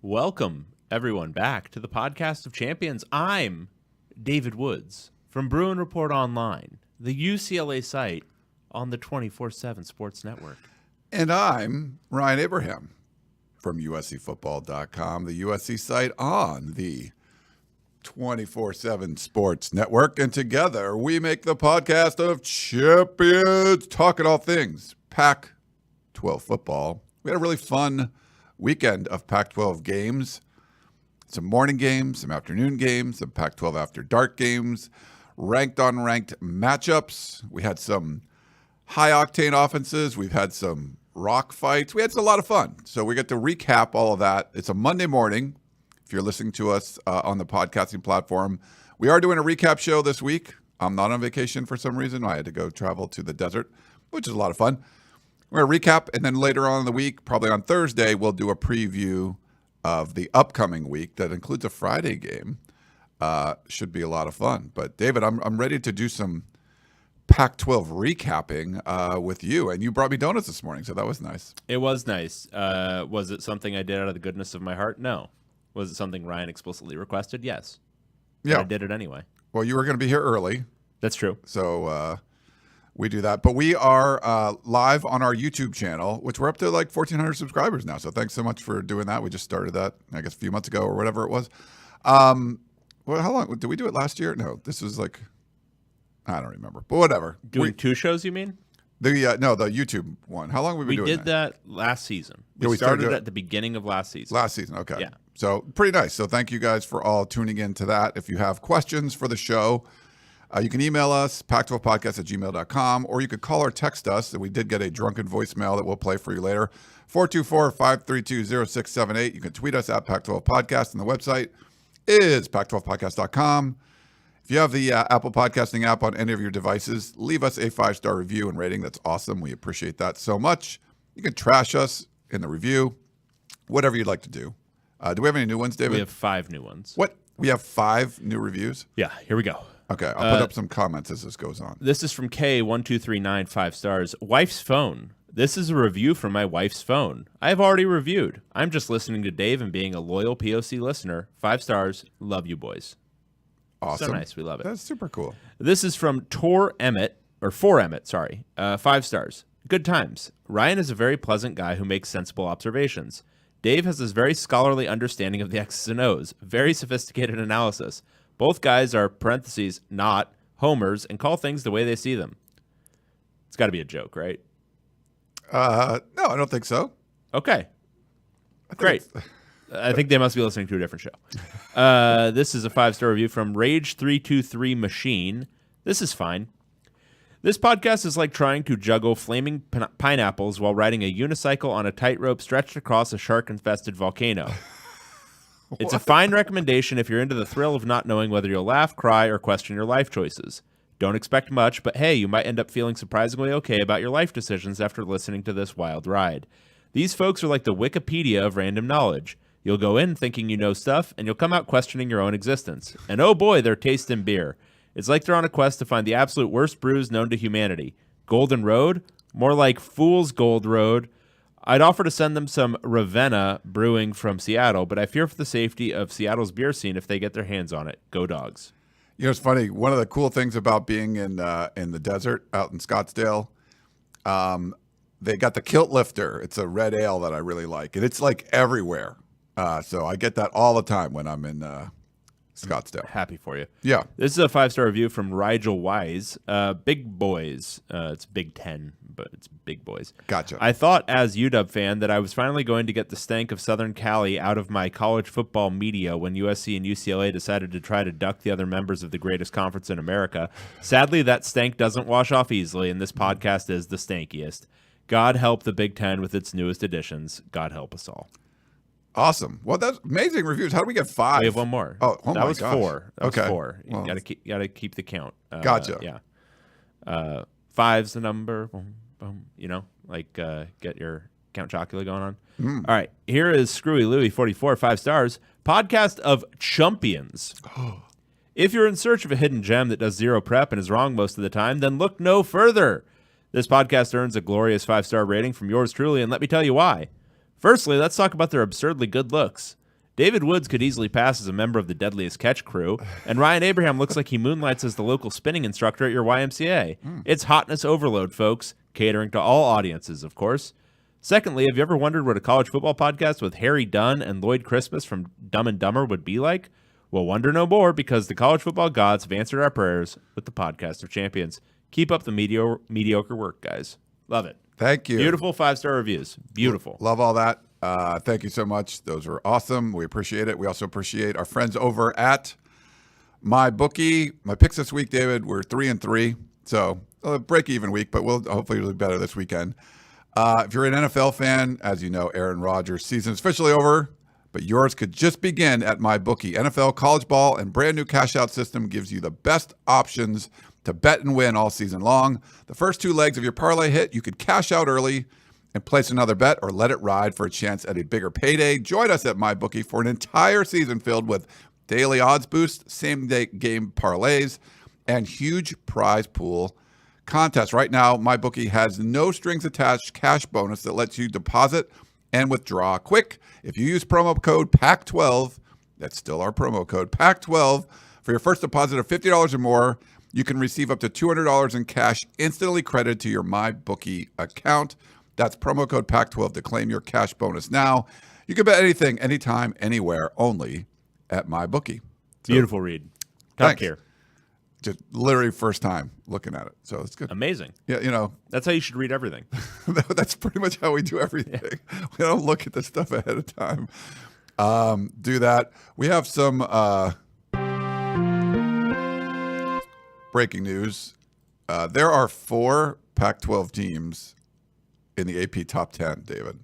Welcome, everyone, back to the Podcast of Champions. I'm David Woods from Bruin Report Online, the UCLA site on the 24/7 Sports Network. And I'm Ryan Abraham from USCFootball.com, the USC site on the 24/7 Sports Network. And together we make the Podcast of Champions, talking all things Pac-12 football. We had a really fun weekend of Pac-12 games, some morning games, some afternoon games, some Pac-12 after dark games, ranked on ranked matchups. We had some high octane offenses. We've had some rock fights. We had a lot of fun. So we get to recap all of that. It's a Monday morning. If you're listening to us on the podcasting platform, we are doing a recap show this week. I'm not on vacation for some reason. I had to go travel to the desert, which is a lot of fun. We're going to recap, and then later on in the week, probably on Thursday, we'll do a preview of the upcoming week that includes a Friday game. Should be a lot of fun. But, David, I'm ready to do some Pac-12 recapping with you, and you brought me donuts this morning, so that was nice. It was nice. Was it something I did out of the goodness of my heart? No. Was it something Ryan explicitly requested? Yes. Yeah. But I did it anyway. Well, you were going to be here early. That's true. So we do that. But we are live on our YouTube channel, which we're up to like 1,400 subscribers now. So thanks so much for doing that. We just started that, I guess, a few months ago or whatever it was. Well, how long? Did we do it last year? No, this was like, I don't remember. But whatever. Doing two shows, you mean? The YouTube one. How long have we been doing that? We did that last season. Yeah, we started at the beginning of last season. Last season, okay. Yeah. So pretty nice. So thank you guys for all tuning in to that. If you have questions for the show, you can email us, pac12podcast@gmail.com, or you could call or text us. We did get a drunken voicemail that we'll play for you later, 424-532-0678. You can tweet us at Pac12Podcast, and the website is pac12podcast.com. If you have the Apple Podcasting app on any of your devices, leave us a 5-star review and rating. That's awesome. We appreciate that so much. You can trash us in the review, whatever you'd like to do. Do we have any new ones, David? We have 5 new ones. What? We have 5 new reviews? Yeah, here we go. Okay, I'll put up some comments as this goes on. This is from K12395 5 stars. Wife's phone. This is a review from my wife's phone. I have already reviewed. I'm just listening to Dave and being a loyal POC listener. 5 stars. Love you, boys. Awesome. So nice. We love it. That's super cool. This is from For Emmett, 5 stars. Good times. Ryan is a very pleasant guy who makes sensible observations. Dave has this very scholarly understanding of the X's and O's, very sophisticated analysis. Both guys are, parentheses, not homers and call things the way they see them. It's got to be a joke, right? No, I don't think so. Okay. Great. I think they must be listening to a different show. This is a 5-star review from Rage323 Machine. This is fine. This podcast is like trying to juggle flaming pineapples while riding a unicycle on a tightrope stretched across a shark-infested volcano. It's a fine recommendation if you're into the thrill of not knowing whether you'll laugh, cry, or question your life choices. Don't expect much, but hey, you might end up feeling surprisingly okay about your life decisions after listening to this wild ride. These folks are like the Wikipedia of random knowledge. You'll go in thinking you know stuff, and you'll come out questioning your own existence. And oh boy, their taste in beer. It's like they're on a quest to find the absolute worst brews known to humanity. Golden Road? More like Fool's Gold Road. I'd offer to send them some Ravenna brewing from Seattle, but I fear for the safety of Seattle's beer scene if they get their hands on it. Go Dogs. You know, it's funny. One of the cool things about being in the desert out in Scottsdale, they got the Kilt Lifter. It's a red ale that I really like, and it's like everywhere. So I get that all the time when I'm in Scottsdale. Happy for you. Yeah. This is a 5-star review from Rigel Wise. Big boys. It's Big 10, but it's big boys. Gotcha. I thought as UW fan that I was finally going to get the stank of Southern Cali out of my college football media when USC and UCLA decided to try to duck the other members of the greatest conference in America. Sadly, that stank doesn't wash off easily, and this podcast is the stankiest. God help the Big Ten with its newest additions. God help us all. Awesome. Well, that's amazing reviews. How do we get 5? We have one more. Oh that my was gosh. 4. That okay. was 4. You well, gotta keep the count. Gotcha. Yeah. 5's the number. Boom, boom, get your Count Chocula going on. All right. Here is Screwy Louie 44, 5 stars. Podcast of Champions. If you're in search of a hidden gem that does zero prep and is wrong most of the time, then look no further. This podcast earns a glorious 5-star rating from yours truly, and let me tell you why. Firstly, let's talk about their absurdly good looks. David Woods could easily pass as a member of the Deadliest Catch crew, and Ryan Abraham looks like he moonlights as the local spinning instructor at your YMCA. It's hotness overload, folks, catering to all audiences, of course. Secondly, have you ever wondered what a college football podcast with Harry Dunn and Lloyd Christmas from Dumb and Dumber would be like? Well, wonder no more, because the college football gods have answered our prayers with the Podcast of Champions. Keep up the mediocre work, guys. Love it. Thank you. Beautiful 5-star reviews. Beautiful. Love all that. Thank you so much. Those were awesome. We appreciate it. We also appreciate our friends over at MyBookie. My picks this week, David, we're 3-3. So a break-even week, but we'll hopefully do better this weekend. If you're an NFL fan, as you know, Aaron Rodgers' season is officially over, but yours could just begin at MyBookie. NFL, college ball, and brand new cash-out system gives you the best options to bet and win all season long. The first 2 legs of your parlay hit, you could cash out early and place another bet or let it ride for a chance at a bigger payday. Join us at MyBookie for an entire season filled with daily odds boosts, same-day game parlays, and huge prize pool contests. Right now, MyBookie has no strings attached cash bonus that lets you deposit and withdraw quick. If you use promo code Pac-12, that's still our promo code, Pac-12, for your first deposit of $50 or more, you can receive up to $200 in cash instantly credited to your MyBookie account. That's promo code Pac-12 to claim your cash bonus now. You can bet anything, anytime, anywhere, only at MyBookie. So, beautiful read. Top tier. Just literally first time looking at it. So it's good. Amazing. Yeah, you know. That's how you should read everything. That's pretty much how we do everything. Yeah. We don't look at the stuff ahead of time. Do that. We have some breaking news. There are 4 Pac-12 teams in the AP top 10, David.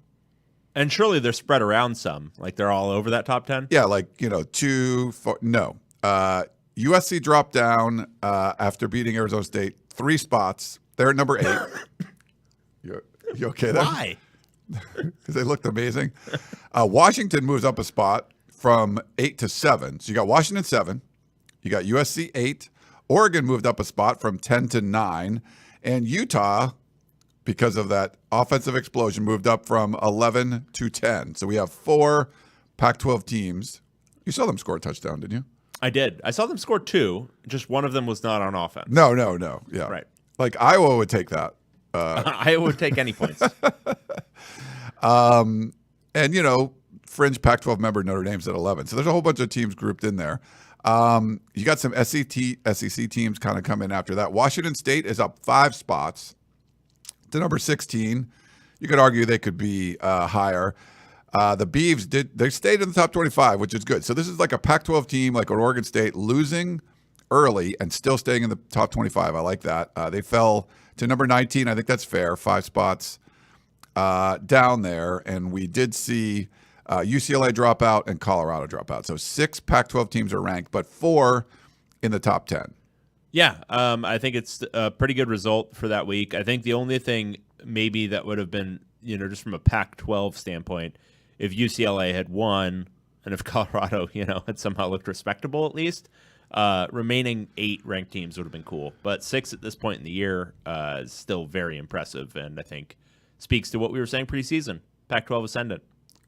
And surely they're spread around some. Like they're all over that top 10? Yeah, like, 2, 4. No. USC dropped down after beating Arizona State 3 spots. They're at number 8. You okay there? Why? Because they looked amazing. Washington moves up a spot from 8 to 7. So you got Washington 7. You got USC 8. Oregon moved up a spot from 10 to 9. And Utah, because of that offensive explosion, moved up from 11 to 10. So we have 4 Pac-12 teams. You saw them score a touchdown, didn't you? I did. I saw them score 2. Just one of them was not on offense. No. Yeah. Right. Like Iowa would take that. Iowa would take any points. And, fringe Pac-12 member Notre Dame's at 11. So there's a whole bunch of teams grouped in there. You got some SEC teams kind of come in after that. Washington State is up 5 spots to number 16. You could argue they could be higher. The Beavs they stayed in the top 25, which is good. So this is like a Pac-12 team, like an Oregon State, losing early and still staying in the top 25. I like that. They fell to number 19. I think that's fair. 5 spots down there. And we did see UCLA drop out and Colorado drop out. So 6 Pac-12 teams are ranked, but 4 in the top 10. Yeah, I think it's a pretty good result for that week. I think the only thing maybe that would have been, just from a Pac-12 standpoint, if UCLA had won and if Colorado, had somehow looked respectable at least, remaining 8 ranked teams would have been cool. But 6 at this point in the year is still very impressive, and I think speaks to what we were saying preseason. Pac-12 ascendant.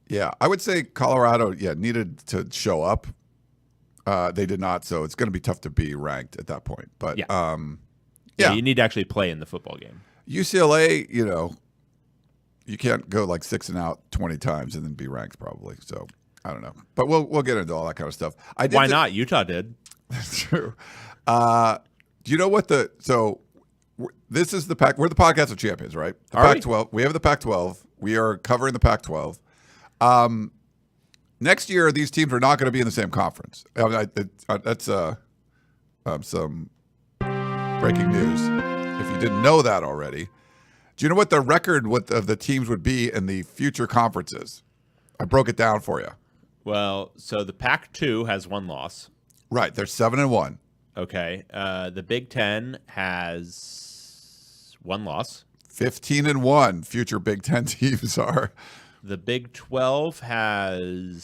Yeah, I would say Colorado, needed to show up. They did not, so it's going to be tough to be ranked at that point. But yeah, you need to actually play in the football game. UCLA, you can't go like 6 and out 20 times and then be ranked probably. So I don't know, but we'll get into all that kind of stuff. Why not? Utah did. That's true. Do you know what this is we're the Podcast of Champions, right? The Pac-12. We have the Pac-12. We are covering the Pac-12. Next year, these teams are not going to be in the same conference. That's some breaking news. If you didn't know that already. Do you know what the record of the teams would be in the future conferences? I broke it down for you. Well, so the Pac-2 has 1 loss. Right. They're 7-1. Okay. The Big Ten has 1 loss. 15-1 future Big Ten teams are. The Big 12 has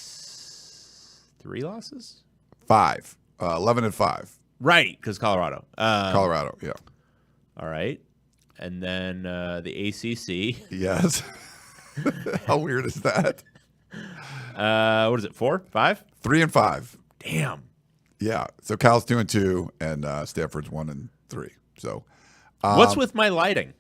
3 losses? 5. 11-5. Right, because Colorado. Colorado, yeah. All right. And then the ACC. Yes. How weird is that? What is it? 4, 5? 3 and 5. Damn. Yeah. So Cal's 2 and 2, and Stanford's 1 and 3. So what's with my lighting?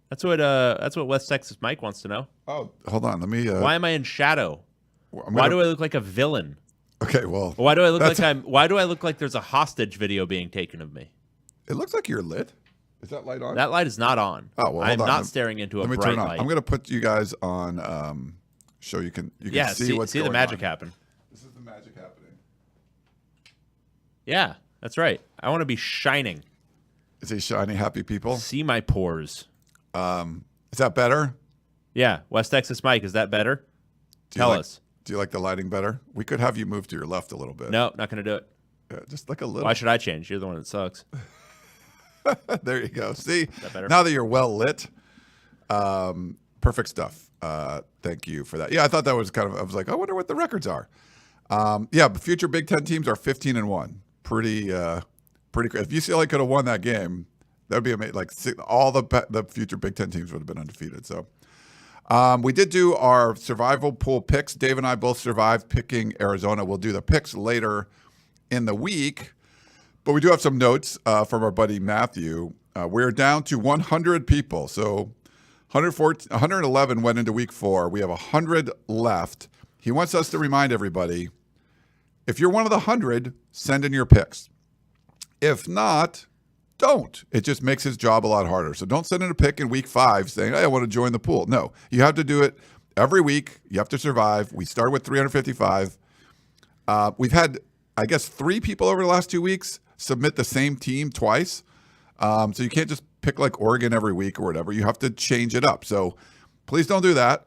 That's what West Texas Mike wants to know. Oh, hold on. Let me. Why am I in shadow? Why do I look like a villain? Okay, well. Why do I look like Why do I look like there's a hostage video being taken of me? It looks like you're lit. Is that light on? That light is not on. Oh, well, I'm not staring into a bright turn on. light. I'm going to put you guys on. So you can see what's going on. See the magic happen. This is the magic happening. Yeah, that's right. I want to be shining. Is he shiny, happy people? See my pores. Is that better? Yeah, West Texas Mike, is that better? Tell us. Do you like the lighting better? We could have you move to your left a little bit. No, not going to do it. Yeah, just like a little. Why should I change? You're the one that sucks. There you go. See, better? Now that you're well lit, perfect stuff. Thank you for that. Yeah, I thought that was I was like, I wonder what the records are. Yeah, but future Big Ten teams are 15 and 1. Pretty great. If UCLA could have won that game, that would be amazing. Like all the future Big Ten teams would have been undefeated. So we did do our survival pool picks. Dave and I both survived picking Arizona. We'll do the picks later in the week. But we do have some notes from our buddy Matthew. We're down to 100 people. So 111 went into week 4. We have 100 left. He wants us to remind everybody, if you're one of the 100, send in your picks. If not, don't. It just makes his job a lot harder. So don't send in a pick in week 5 saying, hey, I want to join the pool. No, you have to do it every week. You have to survive. We start with 355. We've had, I guess, 3 people over the last 2 weeks submit the same team twice. So you can't just pick like Oregon every week or whatever. You have to change it up. So please don't do that.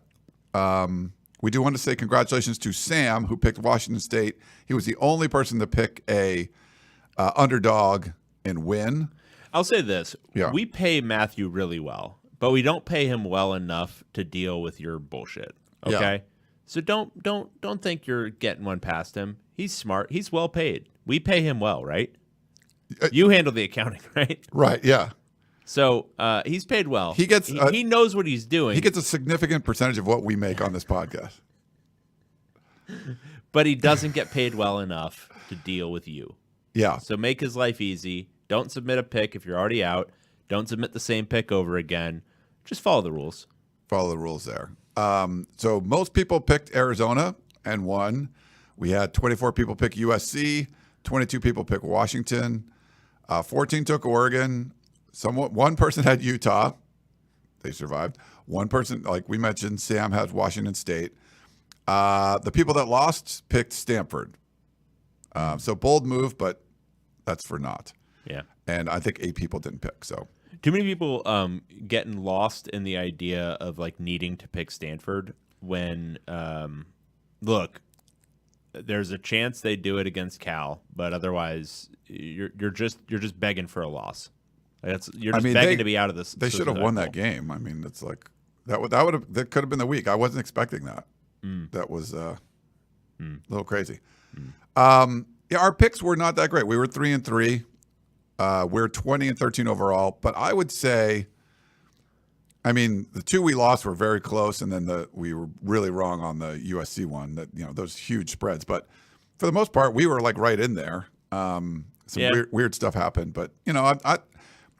We do want to say congratulations to Sam, who picked Washington State. He was the only person to pick a underdog and win. I'll say this. Yeah. We pay Matthew really well, but we don't pay him well enough to deal with your bullshit. Okay? Yeah. So don't think you're getting one past him. He's smart. He's well paid. We pay him well, right? You handle the accounting, right? Right, yeah. So he's paid well. He gets he knows what he's doing. He gets a significant percentage of what we make on this podcast. But he doesn't get paid well enough to deal with you. Yeah. So make his life easy. Don't submit a pick if you're already out. Don't submit the same pick over again. Just follow the rules. Follow the rules there. So most people picked Arizona and won. We had 24 people pick USC, 22 people pick Washington, 14 took Oregon. One person had Utah. They survived. One person, like we mentioned, Sam had Washington State. The people that lost picked Stanford. So bold move, but that's for naught. Yeah. And I think 8 people didn't pick. So too many people getting lost in the idea of like needing to pick Stanford when look, there's a chance they do it against Cal, but otherwise you're just begging for a loss. You're just begging to be out of this. They should have won that game. I mean, it's like that could have been the week. I wasn't expecting that. That was a little crazy. Yeah, our picks were not that great. We were 3 and 3. We're 20 and 13 overall. But I would say, I mean, the 2 we lost were very close, and then we were really wrong on the USC one. That those huge spreads. But for the most part, we were like right in there. Some weird stuff happened, but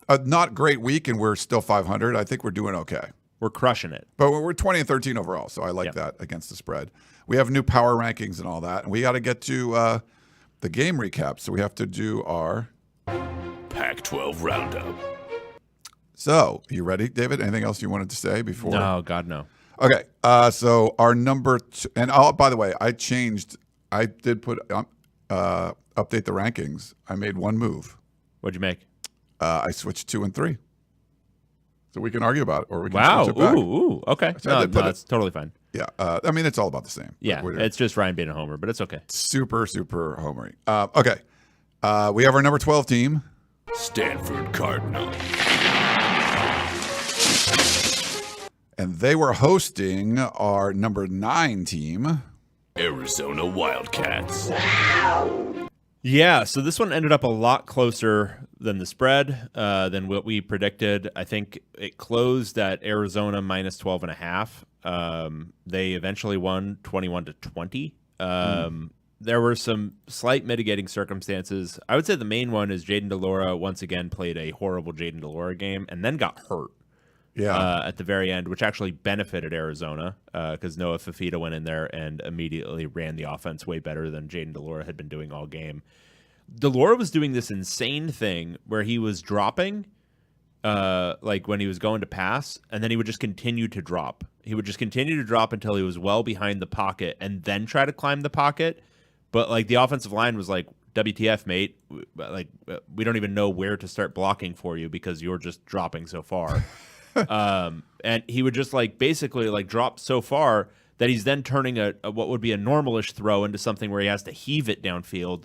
a not great week, and we're still 500. I think we're doing okay. We're crushing it. But we're 20 and 13 overall, so I like that against the spread. We have new power rankings and all that, and we got to get to the game recap, so we have to do our Pac-12 Roundup. So, you ready, David? Anything else you wanted to say before? No, God, no. Okay, so our number 2, and by the way, I did put update the rankings. I made one move. What'd you make? I switched 2 and 3. So we can argue about it, or we can wow. switch it back. Ooh. Okay. No, that's totally fine. Yeah. I mean, it's all about the same. Yeah. It's just Ryan being a homer, but it's okay. Super, super homery. Okay. We have our number 12 team. Stanford Cardinal. And they were hosting our number 9 team. Arizona Wildcats. Yeah, so this one ended up a lot closer than the spread, than what we predicted. I think it closed at Arizona minus 12.5. They eventually won 21-20. There were some slight mitigating circumstances. I would say the main one is Jaden DeLora once again played a horrible Jaden DeLora game and then got hurt at the very end, which actually benefited Arizona because Noah Fifita went in there and immediately ran the offense way better than Jaden DeLora had been doing all game. DeLora was doing this insane thing where he was dropping like when he was going to pass, and then he would just continue to drop. He would just continue to drop until he was well behind the pocket and then try to climb the pocket. But like the offensive line was like, WTF, mate. Like we don't even know where to start blocking for you because you're just dropping so far. And he would just like basically like drop so far that he's then turning a what would be a normalish throw into something where he has to heave it downfield.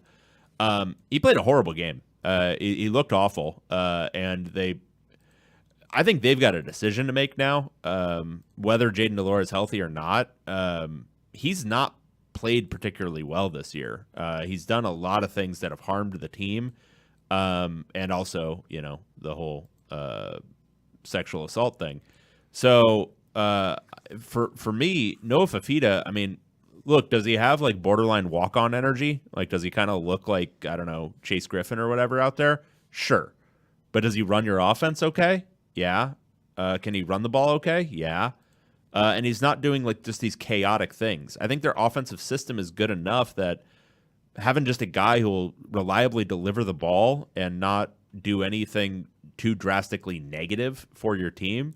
He played a horrible game. He looked awful. And I think they've got a decision to make now, whether Jaden DeLora is healthy or not. He's not played particularly well this year. He's done a lot of things that have harmed the team, and also, the whole sexual assault thing. So for me, Noah Fifita, I mean, look, does he have like borderline walk-on energy? Like, does he kind of look like, I don't know, Chase Griffin or whatever out there? Sure. But does he run your offense okay? Yeah. Can he run the ball okay? Yeah. And he's not doing like just these chaotic things. I think their offensive system is good enough that having just a guy who will reliably deliver the ball and not do anything too drastically negative for your team,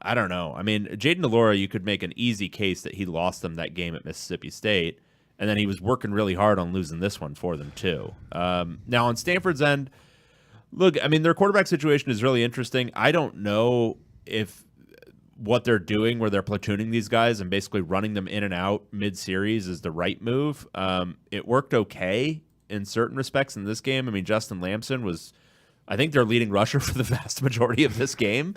I don't know. I mean, Jaden DeLora, you could make an easy case that he lost them that game at Mississippi State, and then he was working really hard on losing this one for them too. Now on Stanford's end, look, I mean, their quarterback situation is really interesting. I don't know if what they're doing where they're platooning these guys and basically running them in and out mid-series is the right move. It worked okay in certain respects in this game. I mean, Justin Lamson was, I think, their leading rusher for the vast majority of this game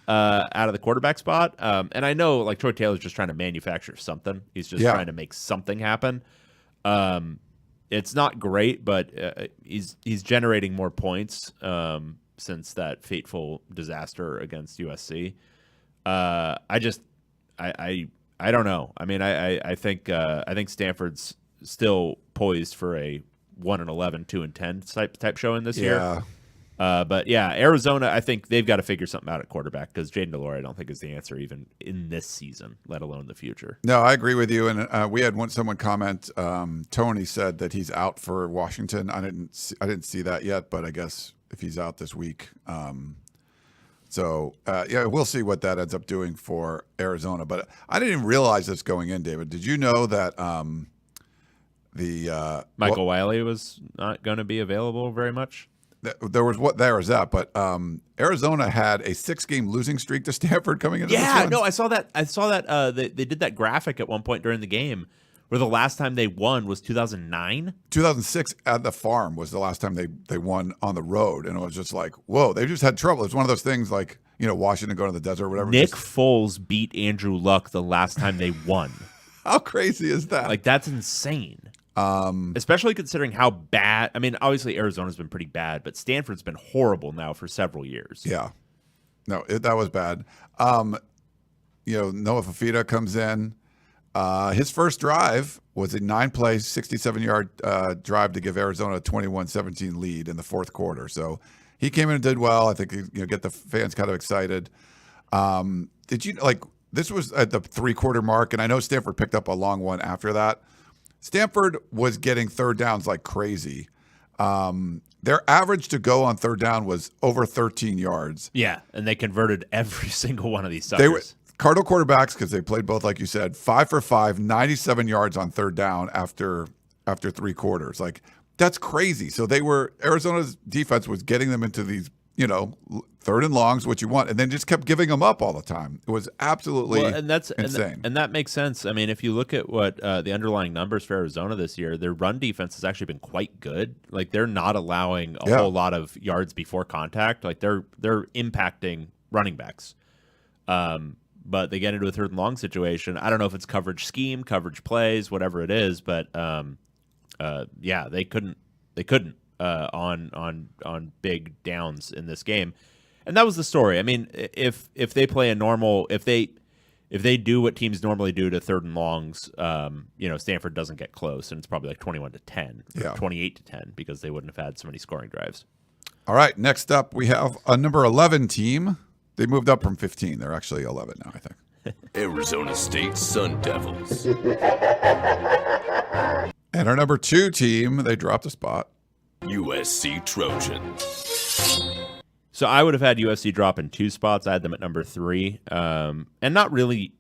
out of the quarterback spot. And I know, like, Troy Taylor's just trying to manufacture something. He's just trying to make something happen. It's not great, but he's generating more points since that fateful disaster against USC. I don't know. I mean, I think Stanford's still poised for a 1-11, 2-10 type showing this year. But yeah, Arizona, I think they've got to figure something out at quarterback because Jaden DeLora, I don't think is the answer even in this season, let alone the future. No, I agree with you. And we had someone comment. Tony said that he's out for Washington. I didn't see that yet, but I guess if he's out this week. So we'll see what that ends up doing for Arizona. But I didn't even realize this going in, David. Did you know that Michael Wiley was not going to be available very much? There was that, but Arizona had a 6-game losing streak to Stanford coming into this one. No, I saw that. They did that graphic at one point during the game where the last time they won was 2009. 2006 at the Farm was the last time they won on the road, and it was just like, whoa, they just had trouble. It's one of those things like, Washington going to the desert or whatever. Nick Foles beat Andrew Luck the last time they won. How crazy is that? Like, that's insane. Especially considering how bad. I mean, obviously Arizona's been pretty bad, but Stanford's been horrible now for several years. Yeah, no, that was bad. Noah Fifita comes in. His first drive was a 9-play, 67-yard drive to give Arizona a 21-17 lead in the fourth quarter. So he came in and did well. I think get the fans kind of excited. Did you this was at the 3-quarter mark, and I know Stanford picked up a long one after that. Stanford was getting third downs like crazy. Their average to go on third down was over 13 yards. Yeah, and they converted every single one of these suckers. They were Cardinal quarterbacks, because they played both, like you said, 5 for 5, 97 yards on third down after 3 quarters. Like, that's crazy. So Arizona's defense was getting them into these, third and longs, what you want, and then just kept giving them up all the time. It was absolutely insane. And that makes sense. I mean, if you look at what the underlying numbers for Arizona this year, their run defense has actually been quite good. Like, they're not allowing a whole lot of yards before contact. Like, they're impacting running backs. But they get into a third and long situation. I don't know if it's coverage scheme, coverage plays, whatever it is, but they couldn't on big downs in this game. And that was the story. I mean, if they play if they if they do what teams normally do to third and longs, Stanford doesn't get close, and it's probably like 21-10, or 28-10, because they wouldn't have had so many scoring drives. All right, next up we have a number 11 team. They moved up from 15. They're actually 11 now, I think. Arizona State Sun Devils. And our number 2 team, they dropped a spot. USC Trojans. So I would have had USC drop in 2 spots. I had them at number 3, and not really.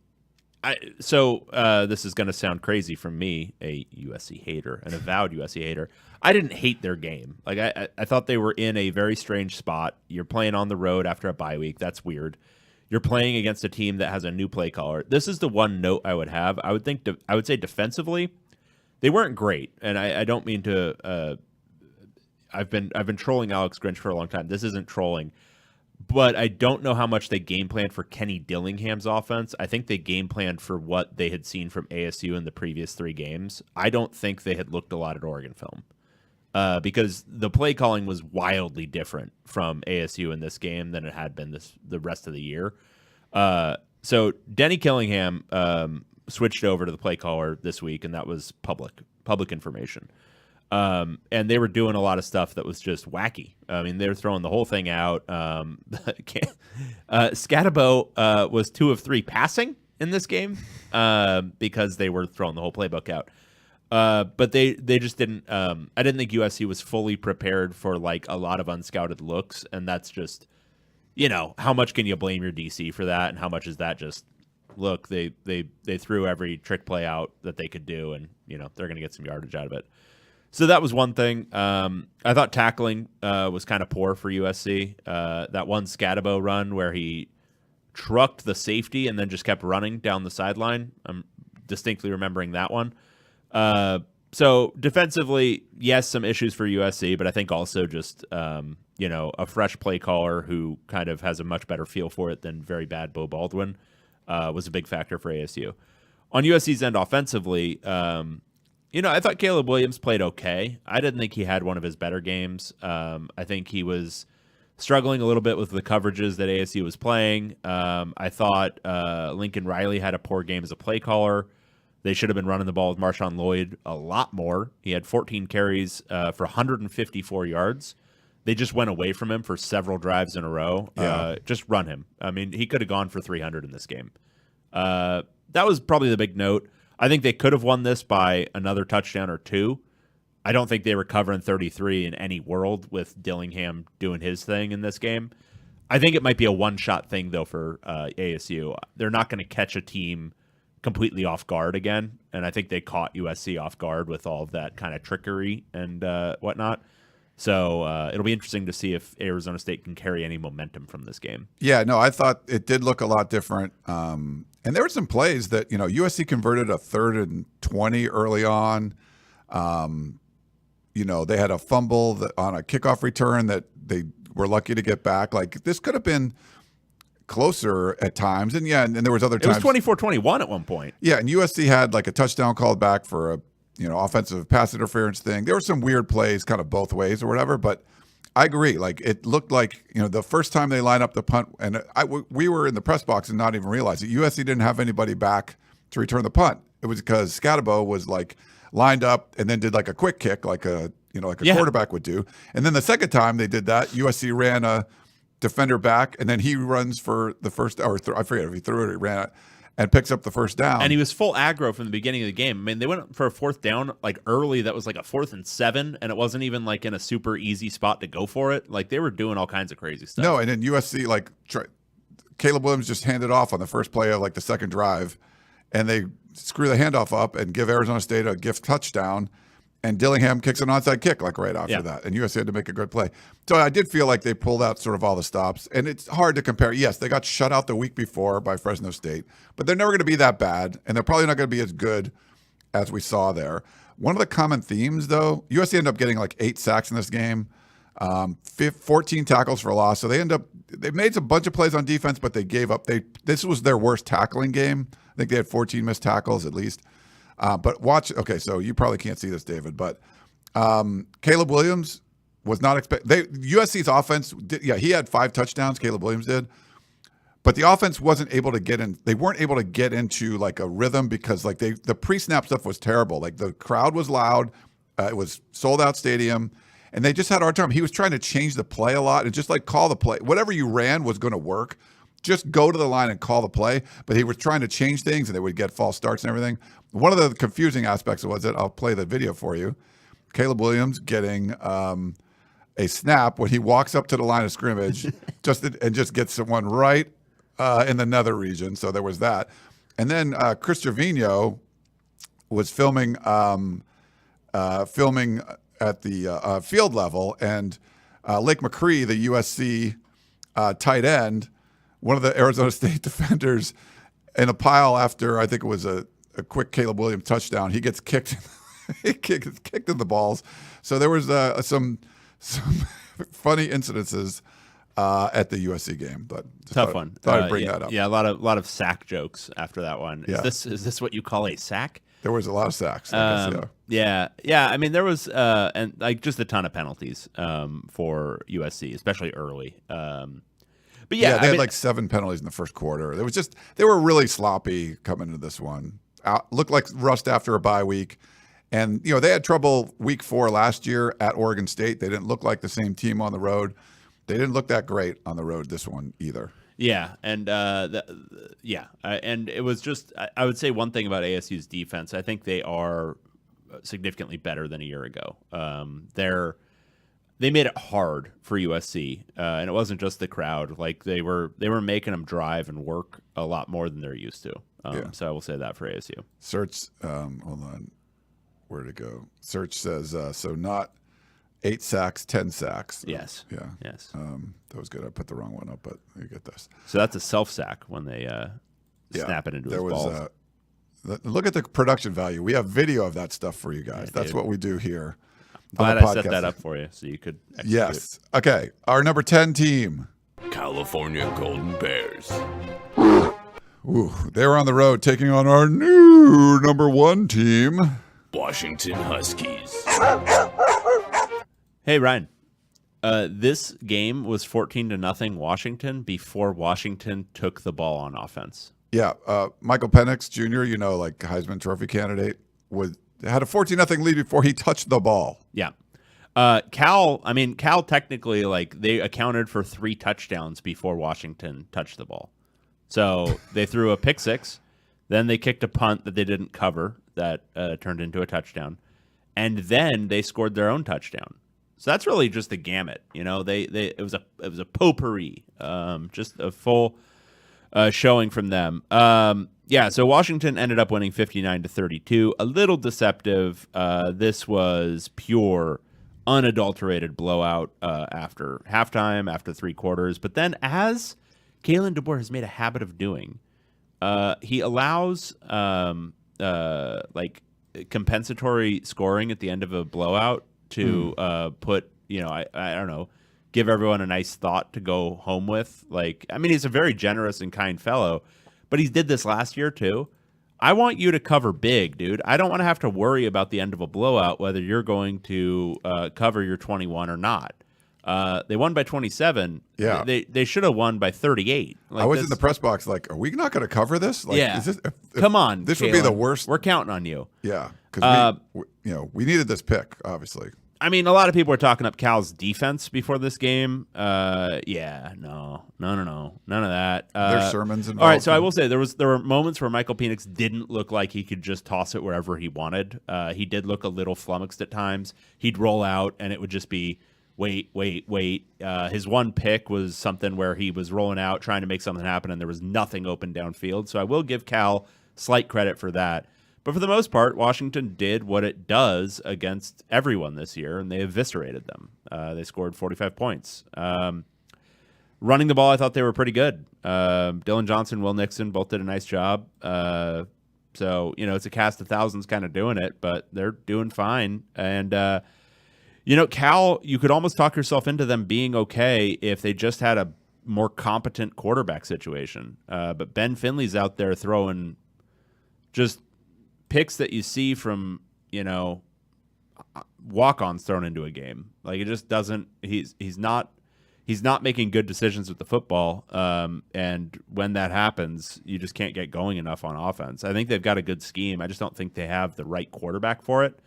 This is going to sound crazy from me, a USC hater, an avowed USC hater. I didn't hate their game. Like I thought they were in a very strange spot. You're playing on the road after a bye week. That's weird. You're playing against a team that has a new play caller. This is the one note I would have. I would say defensively, they weren't great, and I don't mean to. I've been trolling Alex Grinch for a long time. This isn't trolling, but I don't know how much they game planned for Kenny Dillingham's offense. I think they game planned for what they had seen from ASU in the previous 3 games. I don't think they had looked a lot at Oregon film because the play calling was wildly different from ASU in this game than it had been the rest of the year. So Denny Killingham switched over to the play caller this week, and that was public information. And they were doing a lot of stuff that was just wacky. I mean, they were throwing the whole thing out. Scatabo was 2 of 3 passing in this game because they were throwing the whole playbook out. But they just didn't. I didn't think USC was fully prepared for like a lot of unscouted looks, and that's just, how much can you blame your DC for that, and how much is that just look? They threw every trick play out that they could do, and they're going to get some yardage out of it. So that was one thing. I thought tackling was kind of poor for USC. That one Scatabo run where he trucked the safety and then just kept running down the sideline. I'm distinctly remembering that one. So defensively, yes, some issues for USC, but I think also just, a fresh play caller who kind of has a much better feel for it than very bad Bo Baldwin was a big factor for ASU. On USC's end offensively, I thought Caleb Williams played okay. I didn't think he had one of his better games. I think he was struggling a little bit with the coverages that ASU was playing. I thought Lincoln Riley had a poor game as a play caller. They should have been running the ball with Marshawn Lloyd a lot more. He had 14 carries for 154 yards. They just went away from him for several drives in a row. Yeah. Just run him. I mean, he could have gone for 300 in this game. That was probably the big note. I think they could have won this by another touchdown or 2. I don't think they were covering 33 in any world with Dillingham doing his thing in this game. I think it might be a one-shot thing, though, for ASU. They're not going to catch a team completely off guard again, and I think they caught USC off guard with all of that kind of trickery and whatnot. So it'll be interesting to see if Arizona State can carry any momentum from this game. Yeah, no, I thought it did look a lot different. And there were some plays that, USC converted a 3rd and 20 early on. They had a fumble on a kickoff return that they were lucky to get back. Like, this could have been closer at times. And, and there was other times. It was 24-21 at one point. Yeah, and USC had like a touchdown called back for a offensive pass interference thing. There were some weird plays kind of both ways or whatever, but I agree. Like, it looked like, the first time they lined up the punt, and we were in the press box and not even realize it. USC didn't have anybody back to return the punt. It was because Scatabo was like lined up and then did like a quick kick, like a quarterback would do. And then the second time they did that, USC ran a defender back, and then he runs for the first, I forget if he threw it or he ran it, and picks up the first down. And he was full aggro from the beginning of the game. I mean, they went for a 4th down like early. That was like a 4th and 7, and it wasn't even like in a super easy spot to go for it. Like, they were doing all kinds of crazy stuff. No, and then USC, Caleb Williams just handed off on the first play of like the second drive, and they screw the handoff up and give Arizona State a gift touchdown, and Dillingham kicks an onside kick like right after that, and USC had to make a good play. So I did feel like they pulled out sort of all the stops, and it's hard to compare. Yes, they got shut out the week before by Fresno State, but they're never going to be that bad, and they're probably not going to be as good as we saw there. One of the common themes, though, USC ended up getting like 8 sacks in this game, 14 tackles for loss. So they made a bunch of plays on defense, but they gave up. This was their worst tackling game. I think they had 14 missed tackles at least. But watch, okay, so you probably can't see this, David, but Caleb Williams was not USC's offense, he had 5 touchdowns, Caleb Williams did, But the offense wasn't able to get in. They weren't able to get into like a rhythm because like the pre-snap stuff was terrible. Like the crowd was loud. It was sold out stadium, and they just had a hard time. He was trying to change the play a lot and just like call the play. Whatever you ran was going to work. Just go to the line and call the play. But he was trying to change things, and they would get false starts and everything. One of the confusing aspects was that I'll play the video for you. Caleb Williams getting a snap when he walks up to the line of scrimmage, just gets someone right in the nether region. So there was that. And then Chris Trevino was filming at the field level, and Lake McCree, the USC tight end, one of the Arizona State defenders, in a pile after I think it was a quick Caleb Williams touchdown, he gets kicked. He gets kicked in the balls. So there was some funny incidences at the USC game, but tough one. Thought I'd bring that up. Yeah, a lot of sack jokes after that one. Yeah. Is this what you call a sack? There was a lot of sacks. I guess, Yeah. I mean, there was and like just a ton of penalties for USC, especially early. But yeah, they had like 7 penalties in the first quarter. They were really sloppy coming into this one. Looked like rust after a bye week. And, they had trouble week 4 last year at Oregon State. They didn't look like the same team on the road. They didn't look that great on the road this one either. Yeah, and and it was just I would say one thing about ASU's defense. I think they are significantly better than a year ago. They made it hard for USC, and it wasn't just the crowd. Like they were making them drive and work a lot more than they're used to. So I will say that for ASU. Search, hold on, where'd it go? Search says so not 8 sacks, 10 sacks. Yes. Yeah. Yes. That was good. I put the wrong one up, but you get this. So that's a self sack when they snap it into his balls. Look at the production value. We have video of that stuff for you guys. That's dude. what we do here. Glad I set that up for you so you could execute. Yes. Okay. Our number 10 team. California Golden Bears. Ooh, they were on the road taking on our new number 1 team. Washington Huskies. Hey, Ryan. This game was 14-0 Washington before Washington took the ball on offense. Yeah. Michael Penix Jr., like Heisman Trophy candidate, had a 14-0 lead before he touched the ball. Yeah. Cal technically, like, they accounted for 3 touchdowns before Washington touched the ball. So they threw a pick 6, then they kicked a punt that they didn't cover that turned into a touchdown, and then they scored their own touchdown. So that's really just a gamut. It was a potpourri, just a full showing from them. So Washington ended up winning 59-32. A little deceptive. This was pure, unadulterated blowout after halftime, after 3 quarters. But then, as Kalen DeBoer has made a habit of doing, he allows compensatory scoring at the end of a blowout to put, I don't know, give everyone a nice thought to go home with. He's a very generous and kind fellow, but he did this last year too. I want you to cover big, dude. I don't want to have to worry about the end of a blowout, whether you're going to cover your 21 or not. They won by 27. Yeah. They should have won by 38. I was in the press box like, are we not going to cover this? Come on, this Kalen. would be the worst. We're counting on you. Yeah, because we needed this pick, obviously. A lot of people were talking up Cal's defense before this game. No, none of that. There's sermons involved. All right, so I will say there were moments where Michael Penix didn't look like he could just toss it wherever he wanted. He did look a little flummoxed at times. He'd roll out, and it would just be wait. His one pick was something where he was rolling out, trying to make something happen, and there was nothing open downfield. So I will give Cal slight credit for that. But for the most part, Washington did what it does against everyone this year, and they eviscerated them. They scored 45 points. Running the ball, I thought they were pretty good. Dylan Johnson, Will Nixon both did a nice job. So, it's a cast of thousands kind of doing it, but they're doing fine. And, Cal, you could almost talk yourself into them being okay if they just had a more competent quarterback situation. But Ben Finley's out there throwing just picks that you see from, walk-ons thrown into a game. Like, it just doesn't, he's not he's not making good decisions with the football. And when that happens, you just can't get going enough on offense. I think they've got a good scheme. I just don't think they have the right quarterback for it.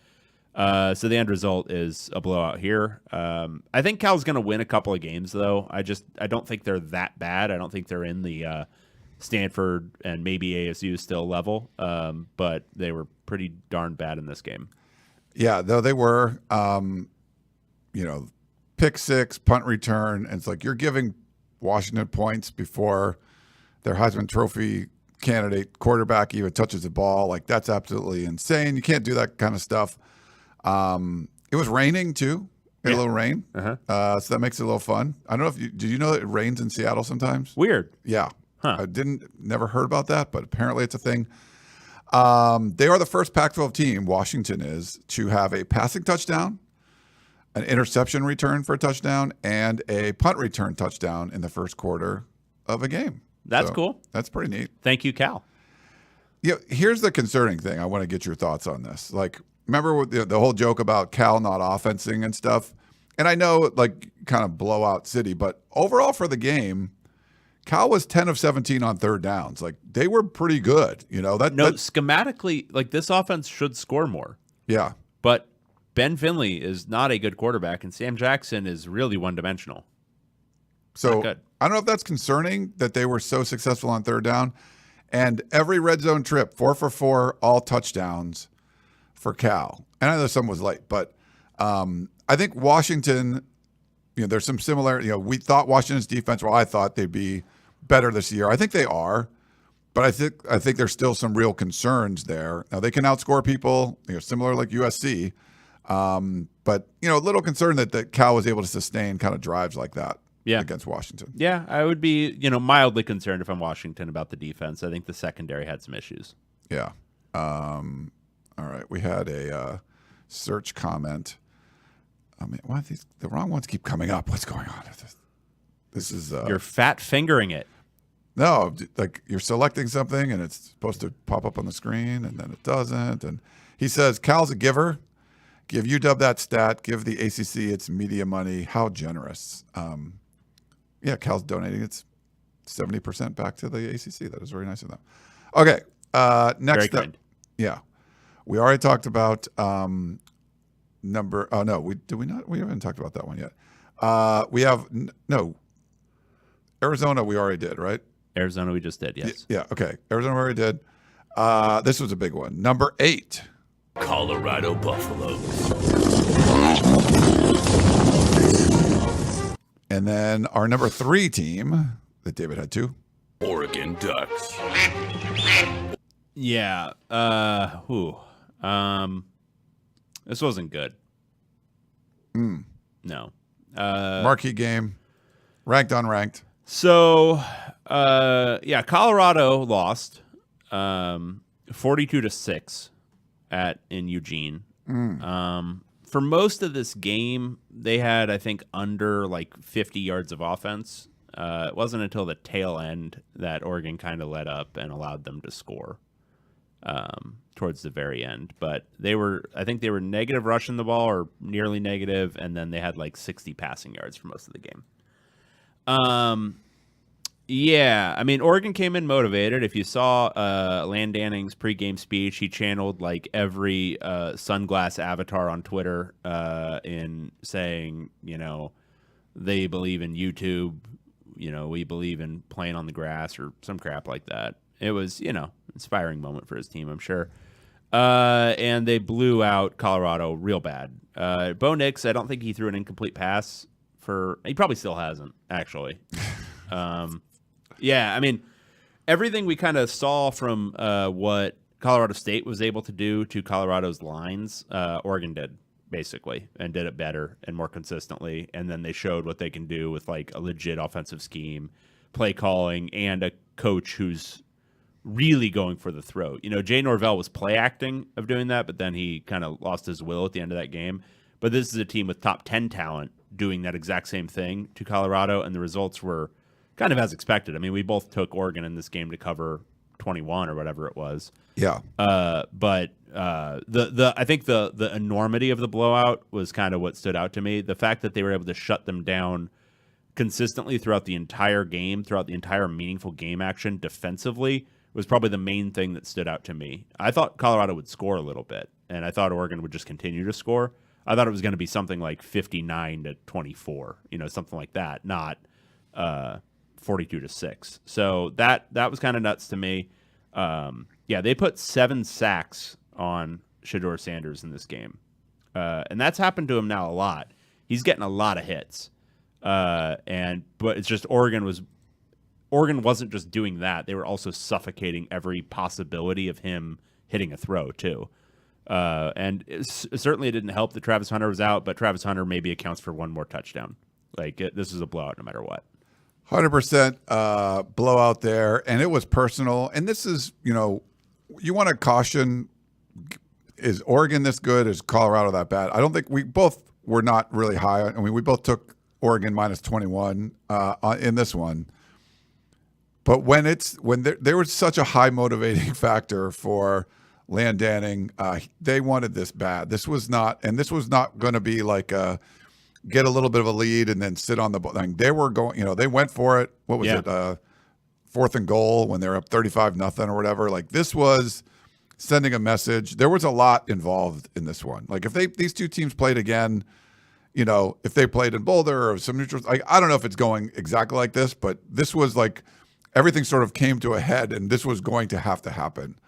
So the end result is a blowout here. I think Cal's going to win a couple of games, though. I don't think they're that bad. I don't think they're in the Stanford and maybe ASU still level, but they were pretty darn bad in this game. Yeah, though they were, pick six, punt return, and it's like you're giving Washington points before their Heisman Trophy candidate quarterback even touches the ball. Like, that's absolutely insane. You can't do that kind of stuff. It was raining too. A little rain. So that makes it a little fun. I don't know if did you know that it rains in Seattle sometimes? Weird. Yeah. Huh. I never heard about that, but apparently it's a thing. They are the first Pac-12 team, Washington is, to have a passing touchdown, an interception return for a touchdown, and a punt return touchdown in the first quarter of a game. That's cool. That's pretty neat. Thank you, Cal. Yeah. Here's the concerning thing. I want to get your thoughts on this. Like, remember the whole joke about Cal not offensing and stuff? And I know, like, kind of blowout city, but overall for the game, Cal was 10 of 17 on third downs. Like, they were pretty good. Schematically, like, this offense should score more. Yeah. But Ben Finley is not a good quarterback, and Sam Jackson is really one-dimensional. So I don't know if that's concerning that they were so successful on third down. And every red zone trip, 4 for 4, all touchdowns for Cal. And I know some was late, but I think Washington, there's some similar, we thought Washington's defense, I thought they'd be better this year. I think they are, but I think there's still some real concerns there. Now, they can outscore people, similar like USC, but, a little concerned that Cal was able to sustain kind of drives like that against Washington. Yeah, I would be, mildly concerned if I'm Washington about the defense. I think the secondary had some issues. Yeah. All right. We had a search comment. I mean, why the wrong ones keep coming up? What's going on? This is you're fat fingering it. No, like you're selecting something and it's supposed to pop up on the screen and then it doesn't. And he says, Cal's a giver. Give UW that stat. Give the ACC its media money. How generous. Yeah, Cal's donating its 70% back to the ACC. That is very nice of them. Okay, next up. Yeah, we already talked about number. Oh no, we not? We haven't talked about that one yet. We have no. Arizona, we already did, right? Arizona, we just did. Yes. Yeah. Okay. Arizona, we already did. This was a big one. Number 8. Colorado Buffaloes. And then our number 3 team that David had too. Oregon Ducks. Yeah. This wasn't good. No. Marquee game. Ranked, unranked. So, Colorado lost 42-6 in Eugene. For most of this game, they had, I think, under like 50 yards of offense. It wasn't until the tail end that Oregon kind of let up and allowed them to score towards the very end. But I think they were negative rushing the ball or nearly negative, and then they had like 60 passing yards for most of the game. Yeah, I mean, Oregon came in motivated. If you saw Lan Danning's pregame speech, he channeled like every sunglass avatar on Twitter in saying, they believe in YouTube, we believe in playing on the grass or some crap like that. It was, inspiring moment for his team, I'm sure. And they blew out Colorado real bad. Bo Nix, I don't think he threw an incomplete pass he probably still hasn't, actually. Yeah, I mean, everything we kind of saw from what Colorado State was able to do to Colorado's lines, Oregon did, basically, and did it better and more consistently. And then they showed what they can do with, like, a legit offensive scheme, play calling, and a coach who's really going for the throat. Jay Norvell was play acting of doing that, but then he kind of lost his will at the end of that game. But this is a team with top 10 talent doing that exact same thing to Colorado, and the results were kind of as expected. I mean, we both took Oregon in this game to cover 21 or whatever it was. Yeah. But I think the enormity of the blowout was kind of what stood out to me. The fact that they were able to shut them down consistently throughout the entire game, throughout the entire meaningful game action defensively was probably the main thing that stood out to me. I thought Colorado would score a little bit, and I thought Oregon would just continue to score. I thought it was going to be something like 59-24, something like that, not 42-6. So that was kind of nuts to me. They put 7 sacks on Shedeur Sanders in this game. And that's happened to him now a lot. He's getting a lot of hits. But it's just Oregon wasn't just doing that. They were also suffocating every possibility of him hitting a throw too. And certainly it didn't help that Travis Hunter was out, but Travis Hunter maybe accounts for one more touchdown. This is a blowout no matter what. 100% blowout there, and it was personal. And this is, you want to caution, is Oregon this good? Is Colorado that bad? I don't think we both were not really high. I mean, we both took Oregon minus 21 in this one. But when there was such a high motivating factor for Lan Danning, they wanted this bad. This was not going to be like get a little bit of a lead and then sit on the ball. They were going, they went for it. What was it? 4th and goal when they're up 35-0 or whatever. This was sending a message. There was a lot involved in this one. If these two teams played again, if they played in Boulder or some neutral, I don't know if it's going exactly like this, but this was everything sort of came to a head, and this was going to have to happen.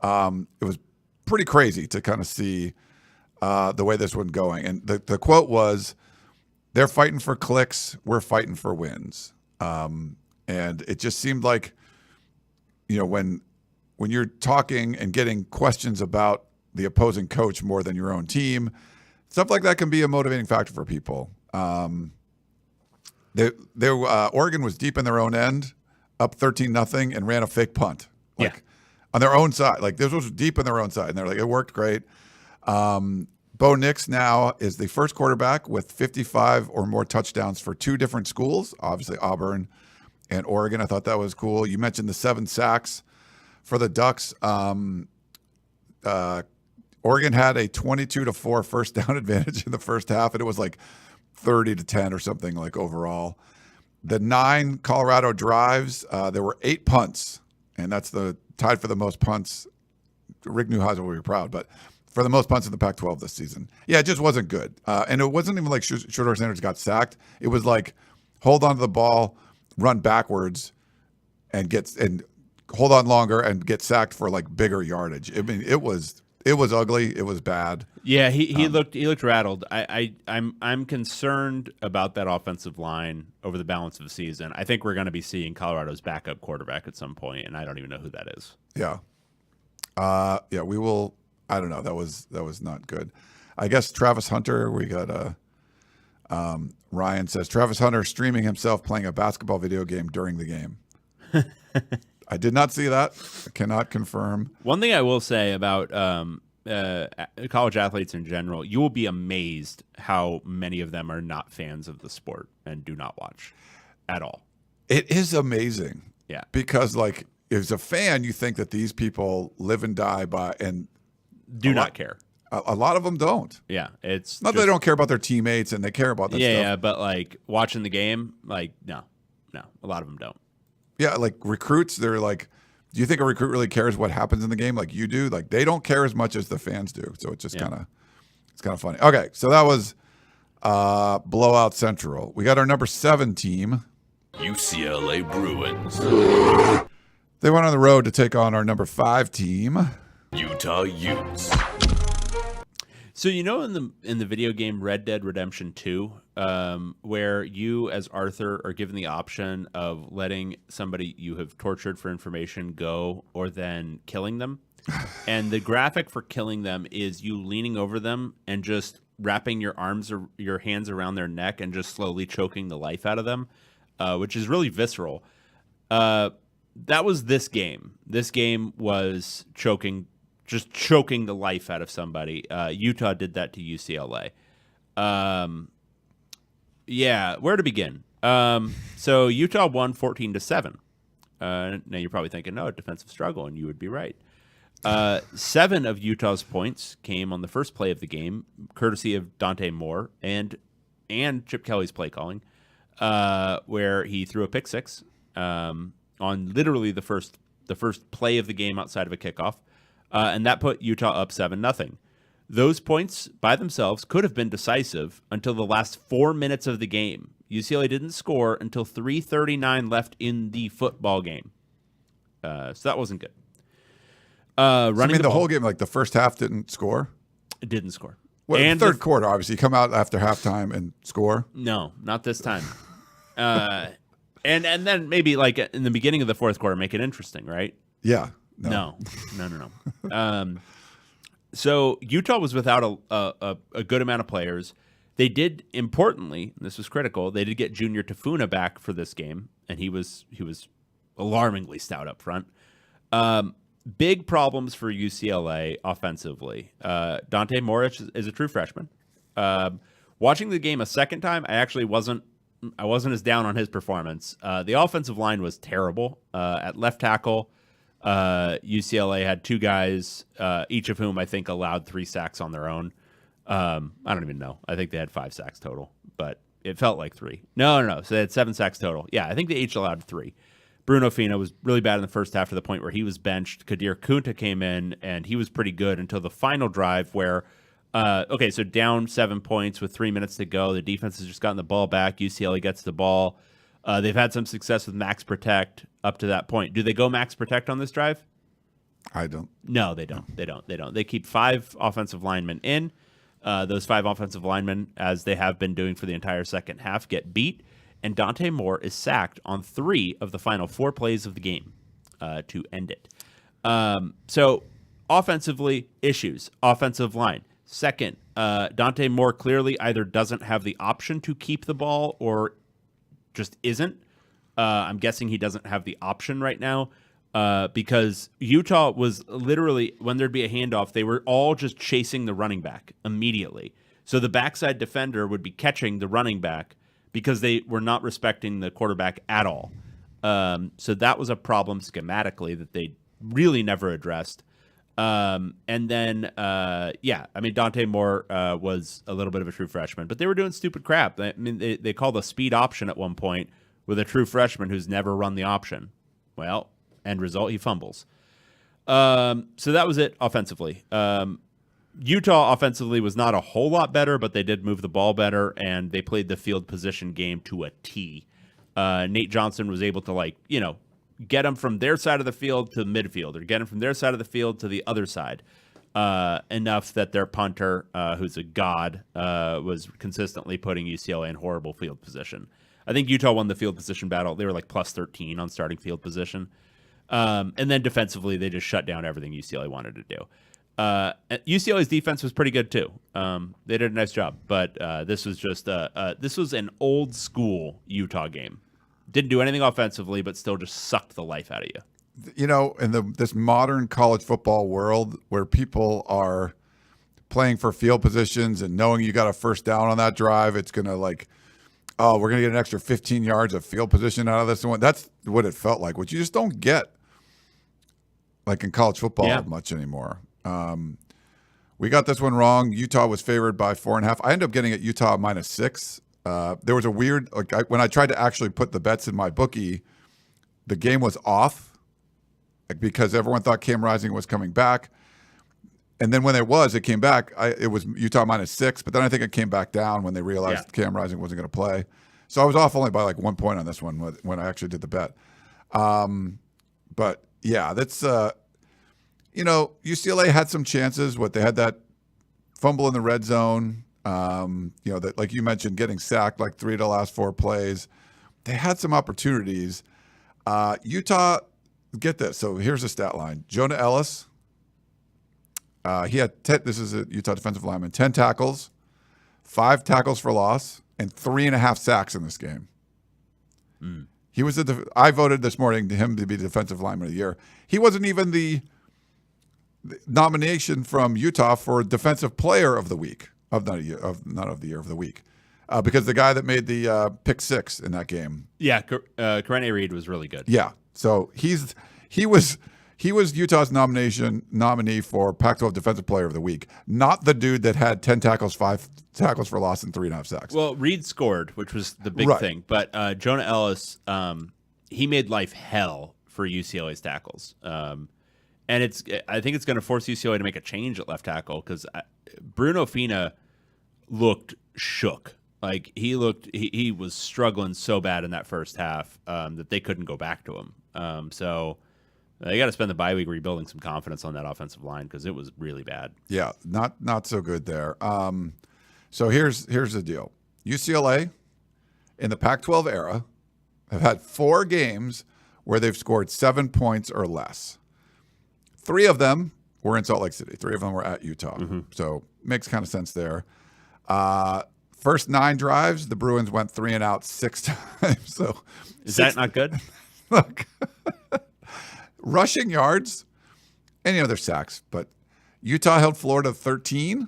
It was pretty crazy to kind of see the way this one's going. And the quote was, "They're fighting for clicks, we're fighting for wins." And it just seemed like, when you're talking and getting questions about the opposing coach more than your own team, stuff like that can be a motivating factor for people. Oregon was deep in their own end, up 13-0, and ran a fake punt. On their own side. This was deep in their own side. And they're it worked great. Bo Nix now is the first quarterback with 55 or more touchdowns for 2 different schools, obviously Auburn and Oregon. I thought that was cool. You mentioned the 7 sacks for the Ducks. Oregon had a 22-4 first down advantage in the first half, and it was 30-10 or something overall. The 9 Colorado drives, there were 8 punts, and that's tied for the most punts. Rick Neuheisel will be proud, but for the most punts in the Pac-12 this season. Yeah, it just wasn't good. And it wasn't even Shedeur Sanders got sacked. It was hold on to the ball, run backwards, and hold on longer and get sacked for bigger yardage. I mean, it was ugly. It was bad. Yeah, he looked rattled. I'm concerned about that offensive line over the balance of the season. I think we're going to be seeing Colorado's backup quarterback at some point, and I don't even know who that is. Yeah. We will. I don't know. That was not good. I guess Travis Hunter, we got Ryan says, Travis Hunter streaming himself playing a basketball video game during the game. I did not see that. I cannot confirm. One thing I will say about college athletes in general, you will be amazed how many of them are not fans of the sport and do not watch at all. It is amazing. Yeah. Because as a fan, you think that these people live and die by and do not care. A lot of them don't. Yeah, it's not that they don't care about their teammates and they care about that stuff. Yeah, but watching the game, no, a lot of them don't. Yeah, recruits, they're do you think a recruit really cares what happens in the game like you do? They don't care as much as the fans do. So it's just kind of funny. Okay, so that was blowout central. We got our number 7 team, UCLA Bruins. They went on the road to take on our number 5 team, Utah Utes. So in the video game Red Dead Redemption 2, where you as Arthur are given the option of letting somebody you have tortured for information go or then killing them, and the graphic for killing them is you leaning over them and just wrapping your arms or your hands around their neck and just slowly choking the life out of them, which is really visceral. That was this game. This game was choking the life out of somebody. Utah did that to UCLA. Where to begin? So Utah won 14-7. Now you're probably thinking, no, defensive struggle, and you would be right. 7 of Utah's points came on the first play of the game, courtesy of Dante Moore and Chip Kelly's play calling. where he threw a pick six on literally the first play of the game outside of a kickoff, and that put Utah up 7-0. Those points by themselves could have been decisive until the last 4 minutes of the game. UCLA didn't score until 3:39 left in the football game. So that wasn't good. Running the whole game, like the first half didn't score? It didn't score. Well, and third quarter, obviously. You come out after halftime and score? No, not this time. And then maybe like in the beginning of the fourth quarter, make it interesting, right? Yeah. No. So Utah was without a good amount of players. They did, importantly, and this was critical, they did get Junior Tafuna back for this game, and he was alarmingly stout up front. Big problems for UCLA offensively. Dante Morris is a true freshman. Watching the game a second time, I wasn't as down on his performance. The offensive line was terrible. At left tackle, UCLA had two guys, each of whom I think allowed 3 sacks on their own. I don't even know. I think they had 5 sacks total, but it felt like 3. No. So they had 7 sacks total. Yeah, I think they each allowed 3. Bruno Fina was really bad in the first half to the point where he was benched. Kadir Kunta came in, and he was pretty good until the final drive where, so down 7 points with 3 minutes to go. The defense has just gotten the ball back. UCLA gets the ball. They've had some success with max protect up to that point. Do they go max protect on this drive? I don't. No, they don't. They keep 5 offensive linemen in. Those 5 offensive linemen, as they have been doing for the entire second half, get beat. And Dante Moore is sacked on 3 of the final 4 plays of the game to end it. So offensively, issues. Offensive line. Second, Dante Moore clearly either doesn't have the option to keep the ball or just isn't. I'm guessing he doesn't have the option right now because Utah was literally, when there'd be a handoff, they were all just chasing the running back immediately. So the backside defender would be catching the running back because they were not respecting the quarterback at all. So that was a problem schematically that they really never addressed. And then, Dante Moore was a little bit of a true freshman, but they were doing stupid crap. I mean, they called a speed option at one point with a true freshman who's never run the option. Well, end result, he fumbles. So that was it offensively. Utah offensively was not a whole lot better, but they did move the ball better, and they played the field position game to a T. Nate Johnson was able to, get them from their side of the field to midfield, or get them from their side of the field to the other side, enough that their punter, who's a god, was consistently putting UCLA in horrible field position. I think Utah won the field position battle. They were like plus 13 on starting field position. And then defensively, they just shut down everything UCLA wanted to do. UCLA's defense was pretty good too. They did a nice job, but this was just this was an old school Utah game. Didn't do anything offensively, but still just sucked the life out of you. You know, in this modern college football world where people are playing for field positions and knowing you got a first down on that drive, it's gonna we're gonna get an extra 15 yards of field position out of this one. That's what it felt like, which you just don't get like in college football much anymore. We got this one wrong. Utah was favored by 4.5. I ended up getting it Utah -6. There was a weird, when I tried to actually put the bets in my bookie, the game was off because everyone thought Cam Rising was coming back. And then when it came back, it was Utah -6, but then I think it came back down when they realized Cam Rising wasn't going to play. So I was off only by 1 point on this one when I actually did the bet. But yeah, that's, UCLA had some chances. They had that fumble in the red zone. That, like you mentioned, getting sacked 3 of the last 4 plays. They had some opportunities. Utah, get this. So here's the stat line. Jonah Ellis, he had this is a Utah defensive lineman, 10 tackles, 5 tackles for loss, and 3.5 sacks in this game. He was I voted this morning to him to be the defensive lineman of the year. He wasn't even the nomination from Utah for defensive player of the week of the year of the week, because the guy that made the pick 6 in that game. Yeah, Karene Reed was really good. Yeah, so he was He was Utah's nominee for Pac-12 Defensive Player of the Week, not the dude that had 10 tackles, 5 tackles for loss, and 3.5 sacks. Well, Reed scored, which was the big thing. But Jonah Ellis, he made life hell for UCLA's tackles. And I think it's going to force UCLA to make a change at left tackle because Bruno Fina looked shook. Like he was struggling so bad in that first half that they couldn't go back to him. So they got to spend the bye week rebuilding some confidence on that offensive line because it was really bad. Yeah, not so good there. So here's the deal. UCLA in the Pac-12 era have had 4 games where they've scored 7 points or less. 3 of them were in Salt Lake City. 3 of them were at Utah. Mm-hmm. So makes kind of sense there. First 9 drives, the Bruins went 3 and out 6 times. So is that not good? Look, rushing yards, and their sacks, but Utah held Florida 13.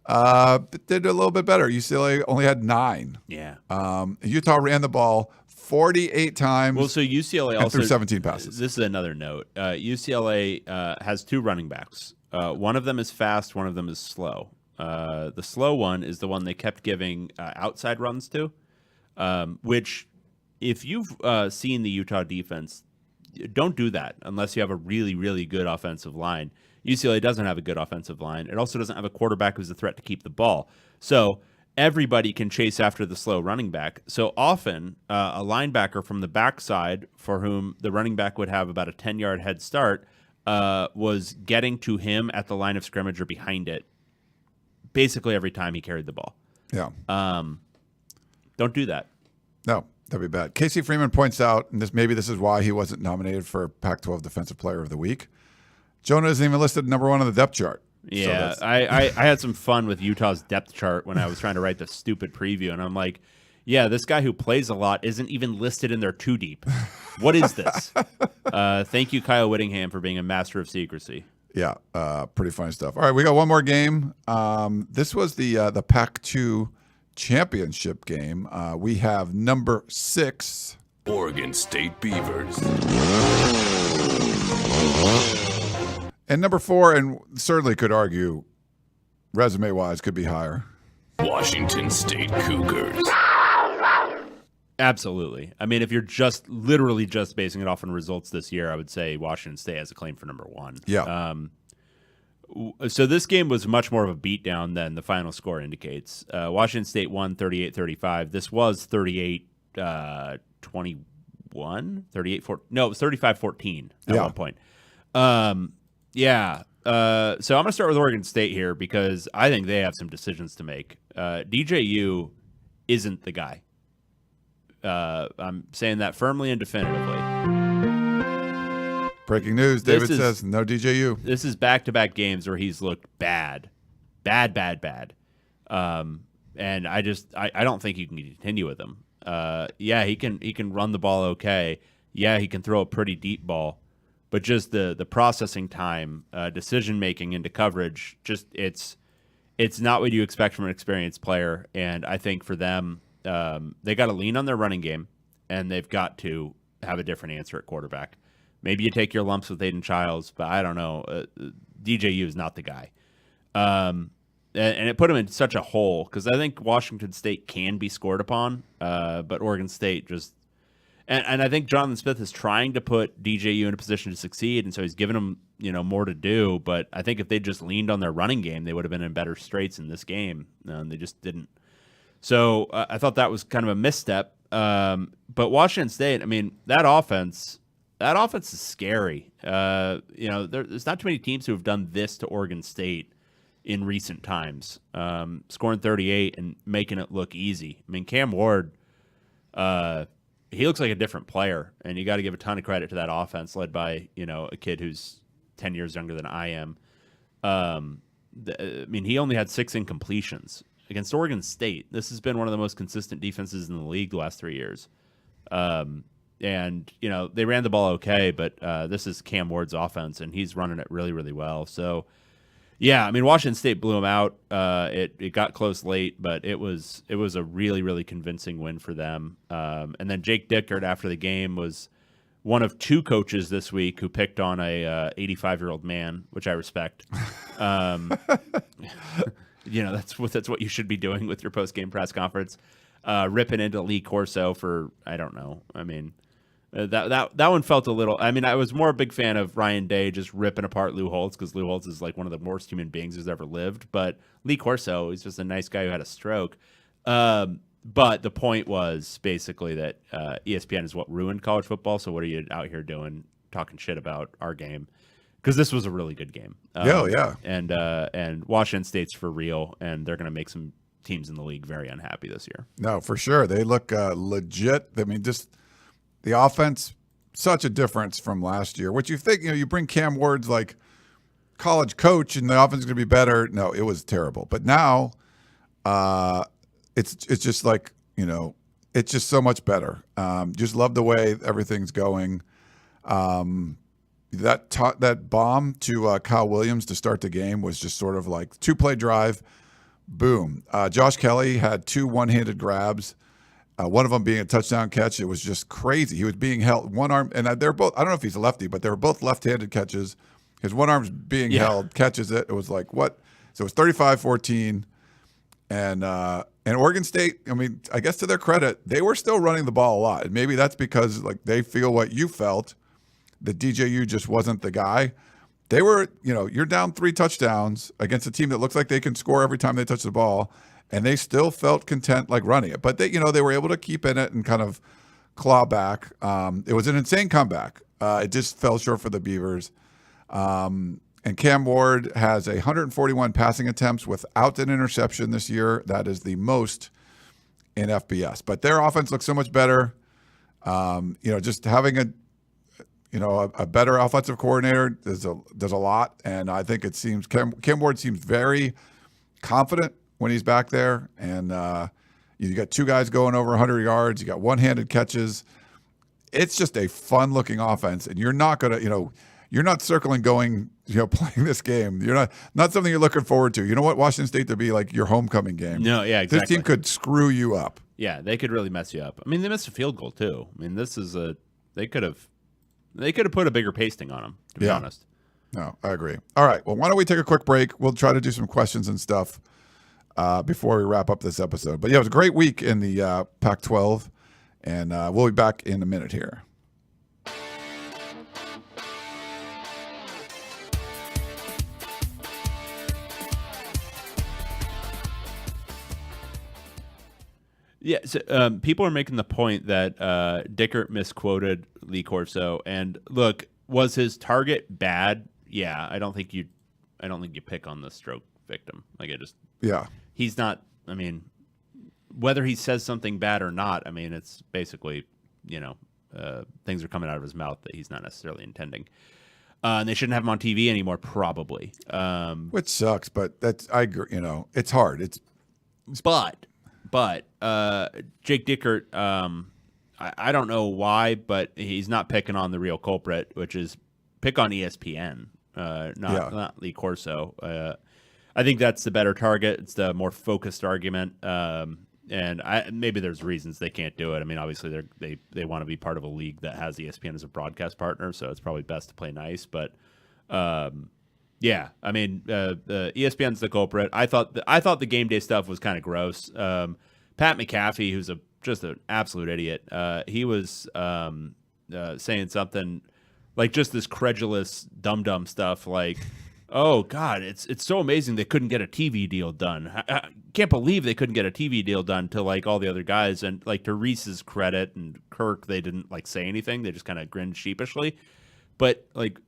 But did a little bit better. UCLA only had 9. Yeah. Utah ran the ball 48 times. Well, so UCLA also threw 17 passes. This is another note. UCLA has 2 running backs. One of them is fast. One of them is slow. The slow one is the one they kept giving outside runs to, which if you've seen the Utah defense, don't do that unless you have a really, really good offensive line. UCLA doesn't have a good offensive line. It also doesn't have a quarterback who's a threat to keep the ball. So everybody can chase after the slow running back. So often a linebacker from the backside for whom the running back would have about a 10-yard head start was getting to him at the line of scrimmage or behind it basically every time he carried the ball. Yeah. Don't do that. No, that'd be bad. Casey Freeman points out, and maybe this is why he wasn't nominated for Pac-12 Defensive Player of the Week. Jonah isn't even listed number 1 on the depth chart. Yeah, so I had some fun with Utah's depth chart when I was trying to write the stupid preview, and I'm like, yeah, this guy who plays a lot isn't even listed in their 2 deep. What is this? Thank you, Kyle Whittingham, for being a master of secrecy. Yeah, pretty funny stuff. All right, we got one more game. This was the Pac-2 Championship game. We have number 6. Oregon State Beavers. And number 4, and certainly could argue, resume-wise, could be higher. Washington State Cougars. Absolutely. I mean, if you're literally just basing it off on results this year, I would say Washington State has a claim for number 1. Yeah. So this game was much more of a beatdown than the final score indicates. Washington State won 38-35. This was 38-21? 38-14? No, it was 35-14 at one point. Yeah. So I'm going to start with Oregon State here because I think they have some decisions to make. DJU isn't the guy. I'm saying that firmly and definitively. Breaking news, David says no DJU. This is back-to-back games where he's looked bad. Bad. And I don't think you can continue with him. Yeah, he can run the ball okay. Yeah, he can throw a pretty deep ball. But just the processing time, decision-making into coverage, just it's not what you expect from an experienced player. And I think for them, they got to lean on their running game, and they've got to have a different answer at quarterback. Maybe you take your lumps with Aiden Childs, but I don't know. DJU is not the guy. And it put him in such a hole because I think Washington State can be scored upon, but Oregon State just – and I think Jonathan Smith is trying to put DJU in a position to succeed, and so he's giving them more to do. But I think if they just leaned on their running game, they would have been in better straits in this game. They just didn't. So I thought that was kind of a misstep. But Washington State, I mean, that offense is scary. There's not too many teams who have done this to Oregon State in recent times, scoring 38 and making it look easy. I mean, Cam Ward, he looks like a different player, and you got to give a ton of credit to that offense led by a kid who's 10 years younger than I am. I mean, he only had 6 incompletions against Oregon State. This has been one of the most consistent defenses in the league the last 3 years. And, they ran the ball okay, but this is Cam Ward's offense, and he's running it really, really well. So, yeah, I mean, Washington State blew him out. It got close late, but it was a really, really convincing win for them. And then Jake Dickert after the game was one of two coaches this week who picked on a 85-year-old man, which I respect. That's what you should be doing with your post-game press conference. Ripping into Lee Corso for, I don't know. I mean, that one felt a little. I mean, I was more a big fan of Ryan Day just ripping apart Lou Holtz because Lou Holtz is like one of the worst human beings who's ever lived. But Lee Corso, he's just a nice guy who had a stroke. But the point was basically that ESPN is what ruined college football. So what are you out here doing, talking shit about our game? Because this was a really good game. Yeah. And Washington State's for real, and they're going to make some teams in the league very unhappy this year. No, for sure. They look legit. I mean, just the offense, such a difference from last year. What you think, you bring Cam Ward's like college coach and the offense is going to be better. No, it was terrible. But now it's just like, it's just so much better. Just love the way everything's going. That bomb to Kyle Williams to start the game was just sort of like 2-play drive. Boom. Josh Kelly had 2 one-handed grabs, one of them being a touchdown catch. It was just crazy. He was being held one arm, and they're both, I don't know if he's a lefty, but they were both left-handed catches. His one arm's being held, catches it. It was like, what? So it was 35-14. And Oregon State, I mean, I guess to their credit, they were still running the ball a lot. And maybe that's because like they feel what you felt, that DJU just wasn't the guy. They were, you're down 3 touchdowns against a team that looks like they can score every time they touch the ball, and they still felt content like running it. But they were able to keep in it and kind of claw back. It was an insane comeback. It just fell short for the Beavers. And Cam Ward has 141 passing attempts without an interception this year. That is the most in FBS. But their offense looks so much better. Just having a better offensive coordinator does a lot, and I think it seems Cam Ward seems very confident when he's back there. And you got 2 guys going over 100 yards. You got one-handed catches. It's just a fun-looking offense, and you're not gonna, you're not circling going, playing this game. You're not something you're looking forward to. You know what, Washington State to be like your homecoming game. No, yeah, exactly. This team could screw you up. Yeah, they could really mess you up. I mean, they missed a field goal too. I mean, they could have put a bigger pasting on them, to be honest. No, I agree. All right. Well, why don't we take a quick break? We'll try to do some questions and stuff before we wrap up this episode. But, it was a great week in the Pac-12, and we'll be back in a minute here. Yeah, so, people are making the point that Dickert misquoted Lee Corso, and look, was his target bad? Yeah, I don't think you pick on the stroke victim. Like he's not. I mean, whether he says something bad or not, I mean, it's basically things are coming out of his mouth that he's not necessarily intending. And they shouldn't have him on TV anymore, probably. Which sucks, but I agree. It's hard. But Jake Dickert, I don't know why, but he's not picking on the real culprit, which is pick on ESPN, not Lee Corso. I think that's the better target. It's the more focused argument, and maybe there's reasons they can't do it. I mean, obviously they want to be part of a league that has ESPN as a broadcast partner, so it's probably best to play nice. But yeah, I mean, ESPN's the culprit. I thought the game day stuff was kind of gross. Pat McAfee, who's just an absolute idiot, he was saying something like just this credulous dum-dum stuff like, oh, God, it's so amazing they couldn't get a TV deal done. I can't believe they couldn't get a TV deal done to like all the other guys. And like to Reese's credit and Kirk, they didn't like say anything. They just kind of grinned sheepishly. But like,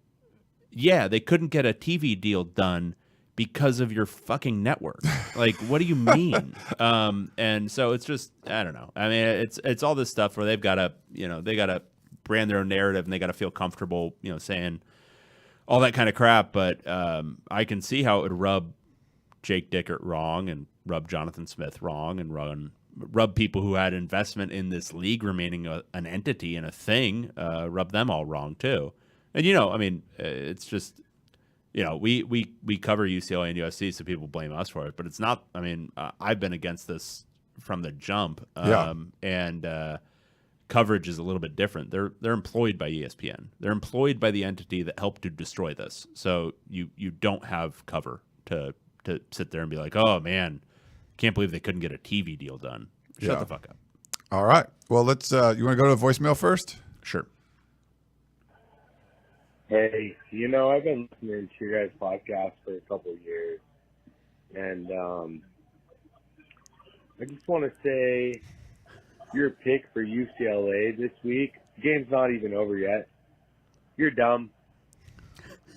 yeah, they couldn't get a TV deal done because of your fucking network. Like, what do you mean? And so it's just, I don't know. I mean, it's all this stuff where they've got to, brand their own narrative and they got to feel comfortable, saying all that kind of crap. But I can see how it would rub Jake Dickert wrong and rub Jonathan Smith wrong and rub people who had investment in this league remaining an entity and a thing, rub them all wrong too. And, I mean, it's just, we cover UCLA and USC, so people blame us for it. But it's not, I mean, I've been against this from the jump. And coverage is a little bit different. They're employed by ESPN. They're employed by the entity that helped to destroy this. So you don't have cover to sit there and be like, oh man, can't believe they couldn't get a TV deal done. Shut the fuck up. All right. Well, let's. You want to go to the voicemail first? Sure. Hey, I've been listening to your guys' podcast for a couple of years, and I just want to say your pick for UCLA this week, the game's not even over yet. You're dumb.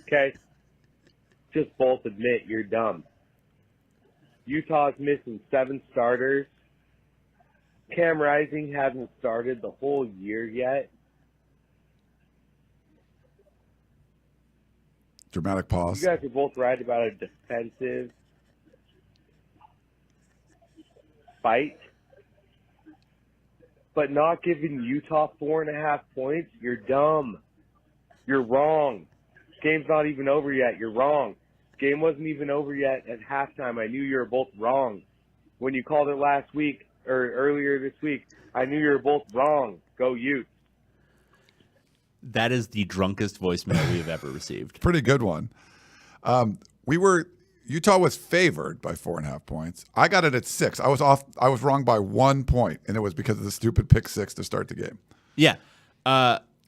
Okay? Just both admit you're dumb. Utah's missing 7 starters. Cam Rising hasn't started the whole year yet. Dramatic pause. You guys are both right about a defensive fight, but not giving Utah 4.5 points, you're dumb. You're wrong. Game's not even over yet. You're wrong. Game wasn't even over yet at halftime. I knew you were both wrong. When you called it last week or earlier this week, I knew you were both wrong. Go Utes. That is the drunkest voicemail we have ever received. Pretty good one. Utah was favored by 4.5 points. I got it at 6. I was wrong by 1 point, and it was because of the stupid pick 6 to start the game. Yeah.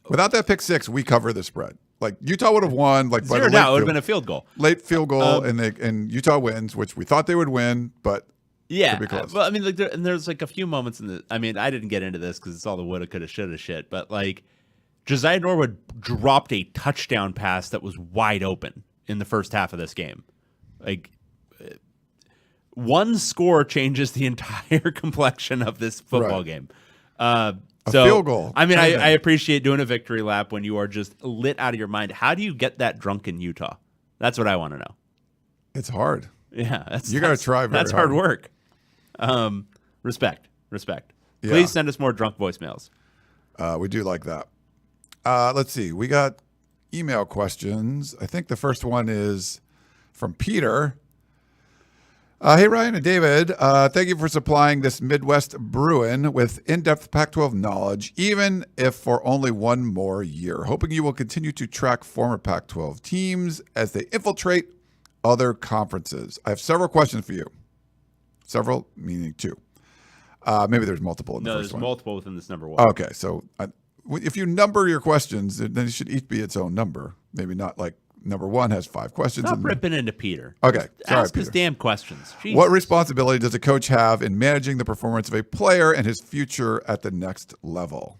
Without that pick 6, we cover the spread. Like Utah would have won. Like by Zero doubt, it would have been a field goal. Late field goal, and Utah wins, which we thought they would win, but yeah. could be close. Well, I mean, there's like a few moments in the. I mean, I didn't get into this because it's all the woulda, coulda, shoulda shit. But like, Josiah Norwood dropped a touchdown pass that was wide open in the first half of this game. Like, one score changes the entire complexion of this football game. A field goal. I mean, I appreciate doing a victory lap when you are just lit out of your mind. How do you get that drunk in Utah? That's what I want to know. It's hard. Yeah, you got to try. That's hard work. Respect. Yeah. Please send us more drunk voicemails. We do like that. Let's see. We got email questions. I think the first one is from Peter. Hey, Ryan and David. Thank you for supplying this Midwest Bruin with in-depth Pac-12 knowledge, even if for only one more year. Hoping you will continue to track former Pac-12 teams as they infiltrate other conferences. I have several questions for you. Several, meaning 2. Maybe there's multiple in the first one. No, there's multiple within this number 1. Okay, so if you number your questions, then it should each be its own number. Maybe not like number 1 has 5 questions. Stop ripping into Peter. Okay, sorry, ask Peter. his damn questions. Jesus. What responsibility does a coach have in managing the performance of a player and his future at the next level?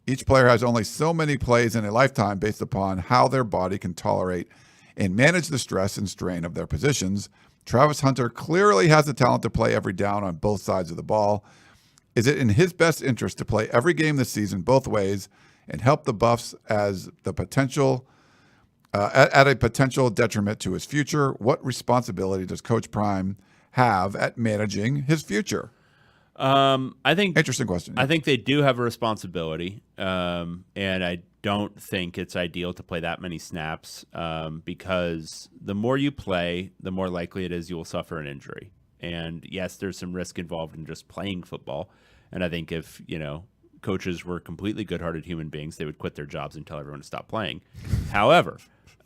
Each player has only so many plays in a lifetime based upon how their body can tolerate and manage the stress and strain of their positions. Travis Hunter clearly has the talent to play every down on both sides of the ball. Is it in his best interest to play every game this season both ways and help the Buffs as the potential at a potential detriment to his future? What responsibility does Coach Prime have at managing his future? I think interesting question. I think they do have a responsibility, and I don't think it's ideal to play that many snaps because the more you play, the more likely it is you will suffer an injury. And yes, there's some risk involved in just playing football. And I think if coaches were completely good-hearted human beings, they would quit their jobs and tell everyone to stop playing. However,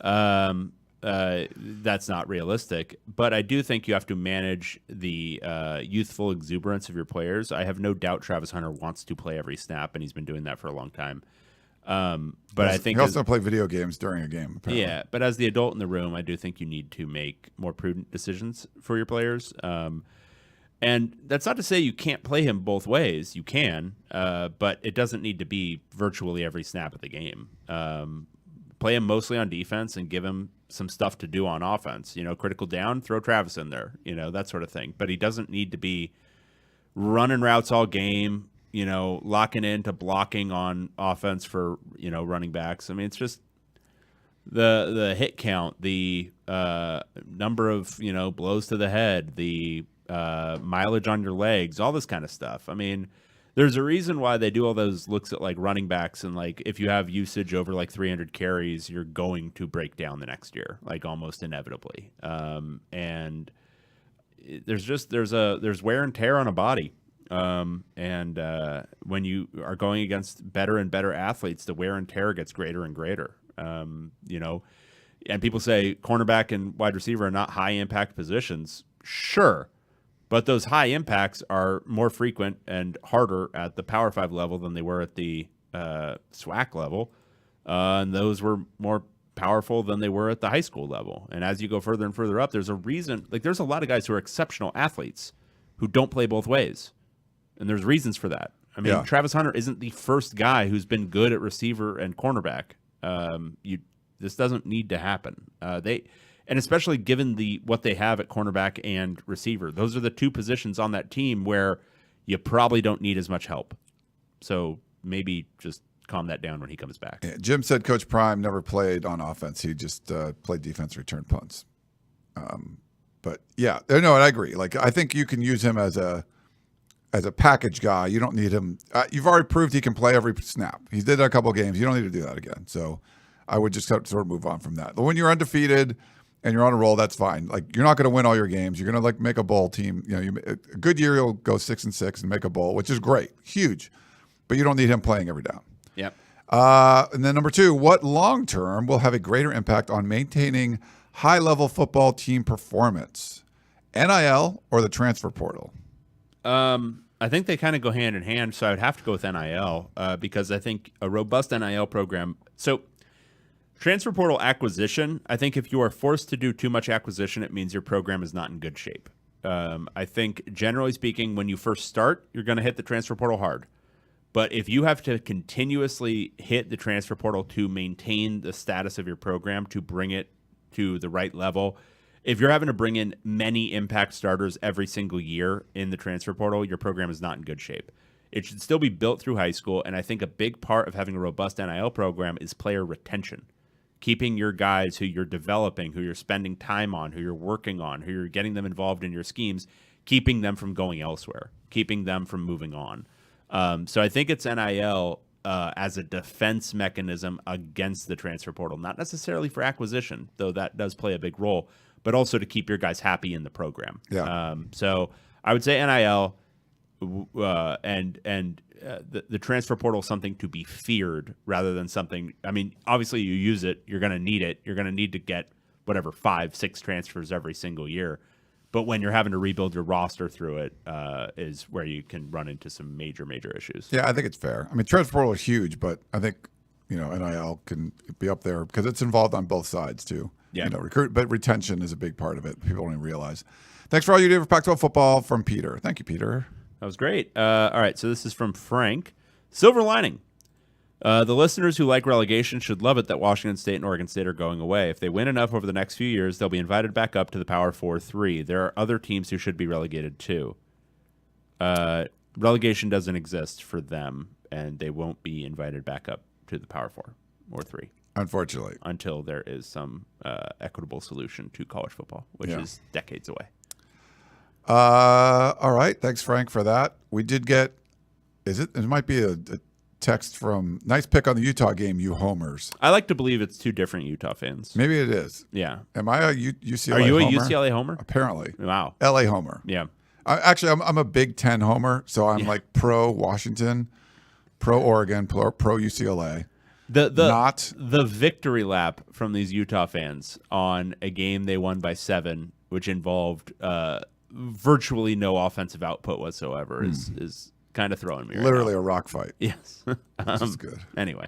that's not realistic. But I do think you have to manage the youthful exuberance of your players. I have no doubt Travis Hunter wants to play every snap, and he's been doing that for a long time. But I think he also play video games during a game. Apparently. Yeah, but as the adult in the room, I do think you need to make more prudent decisions for your players. And that's not to say you can't play him both ways. You can, but it doesn't need to be virtually every snap of the game. Play him mostly on defense and give him some stuff to do on offense. Critical down, throw Travis in there, that sort of thing. But he doesn't need to be running routes all game, locking into blocking on offense for, running backs. I mean, it's just the hit count, the number of, blows to the head, the mileage on your legs, all this kind of stuff. I mean, there's a reason why they do all those looks at like running backs, and like if you have usage over like 300 carries, you're going to break down the next year, like almost inevitably. And there's wear and tear on a body. And when you are going against better and better athletes, the wear and tear gets greater and greater. And people say cornerback and wide receiver are not high impact positions. Sure. But those high impacts are more frequent and harder at the Power 5 level than they were at the SWAC level. And those were more powerful than they were at the high school level. And as you go further and further up, there's a reason. Like, there's a lot of guys who are exceptional athletes who don't play both ways. And there's reasons for that. I mean, Travis Hunter isn't the first guy who's been good at receiver and cornerback. This doesn't need to happen. And especially given what they have at cornerback and receiver, those are the two positions on that team where you probably don't need as much help. So maybe just calm that down when he comes back. Yeah, Jim said Coach Prime never played on offense. He just played defense, return punts. But yeah, no, I agree. Like, I think you can use him as a package guy. You don't need him. You've already proved he can play every snap. He did a couple of games. You don't need to do that again. So I would just sort of move on from that. But when you're undefeated and you're on a roll, that's fine. Like, you're not going to win all your games. You're going to, like, make a bowl team. You know, a good year you'll go 6-6 and make a bowl, which is great, huge. But you don't need him playing every down. Yep. And then number 2, what long term will have a greater impact on maintaining high-level football team performance? NIL or the transfer portal? I think they kind of go hand in hand, so I would have to go with NIL because I think a robust NIL program. So transfer portal acquisition, I think if you are forced to do too much acquisition, it means your program is not in good shape. I think generally speaking, when you first start, you're going to hit the transfer portal hard. But if you have to continuously hit the transfer portal to maintain the status of your program, to bring it to the right level, if you're having to bring in many impact starters every single year in the transfer portal, your program is not in good shape. It should still be built through high school, and I think a big part of having a robust NIL program is player retention. Keeping your guys who you're developing, who you're spending time on, who you're working on, who you're getting them involved in your schemes, keeping them from going elsewhere, keeping them from moving on. So I think it's NIL as a defense mechanism against the transfer portal, not necessarily for acquisition, though that does play a big role, but also to keep your guys happy in the program. Yeah. So I would say NIL and the transfer portal is something to be feared rather than something. I mean, obviously you use it, you're going to need it. You're going to need to get whatever 5-6 transfers every single year. But when you're having to rebuild your roster through it, is where you can run into some major issues. Yeah, I think it's fair. I mean, transfer portal is huge, but I think, NIL can be up there because it's involved on both sides too. Yeah. But retention is a big part of it. People don't even realize. Thanks for all you do for Pac-12 football from Peter. Thank you, Peter. That was great. All right, so this is from Frank. Silver lining. The listeners who like relegation should love it that Washington State and Oregon State are going away. If they win enough over the next few years, they'll be invited back up to the Power 4-3. There are other teams who should be relegated too. Relegation doesn't exist for them, and they won't be invited back up to the Power 4 or 3. Unfortunately. Until there is some equitable solution to college football, which is decades away. All right. Thanks, Frank, for that. We did get, it might be a text from, nice pick on the Utah game, you homers. I like to believe it's two different Utah fans. Maybe it is. Yeah. Am I a UCLA Are you homer? a UCLA homer? Apparently. Wow. LA homer. Yeah. I'm a Big Ten homer, so I'm like pro Washington, pro Oregon, pro UCLA. The victory lap from these Utah fans on a game they won by 7, which involved virtually no offensive output whatsoever, is kind of throwing me. Literally a rock fight. Yes, this is good. Anyway,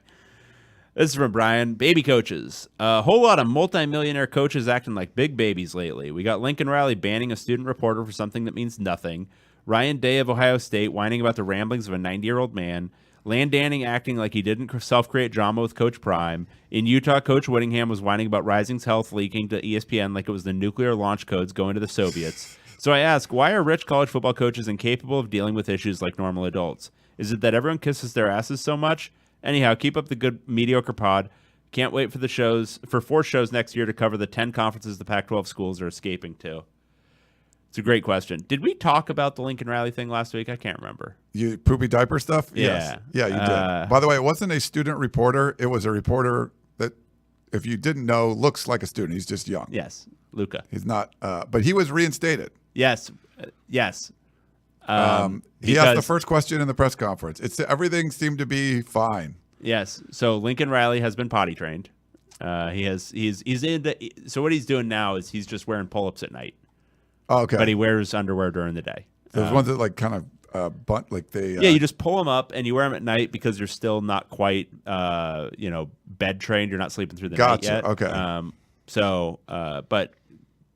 this is from Brian. Baby coaches. A whole lot of multimillionaire coaches acting like big babies lately. We got Lincoln Riley banning a student reporter for something that means nothing. Ryan Day of Ohio State whining about the ramblings of a 90-year-old man. Lan Danning acting like he didn't self-create drama with Coach Prime. In Utah, Coach Whittingham was whining about Rising's health leaking to ESPN like it was the nuclear launch codes going to the Soviets. So I ask, why are rich college football coaches incapable of dealing with issues like normal adults? Is it that everyone kisses their asses so much? Anyhow, keep up the good, mediocre pod. Can't wait for 4 shows next year to cover the 10 conferences the Pac-12 schools are escaping to. It's a great question. Did we talk about the Lincoln Riley thing last week? I can't remember. You poopy diaper stuff? Yeah. Yes. Yeah, you did. By the way, it wasn't a student reporter. It was a reporter that, if you didn't know, looks like a student. He's just young. Yes, Luca. He's not, but he was reinstated. Yes, yes. He asked the first question in the press conference. Everything seemed to be fine. Yes. So Lincoln Riley has been potty trained. He's into. So what he's doing now is he's just wearing pull-ups at night. Oh, okay. But he wears underwear during the day. Those ones that like kind of you just pull them up and you wear them at night because you're still not quite bed trained. You're not sleeping through the night yet. Okay. But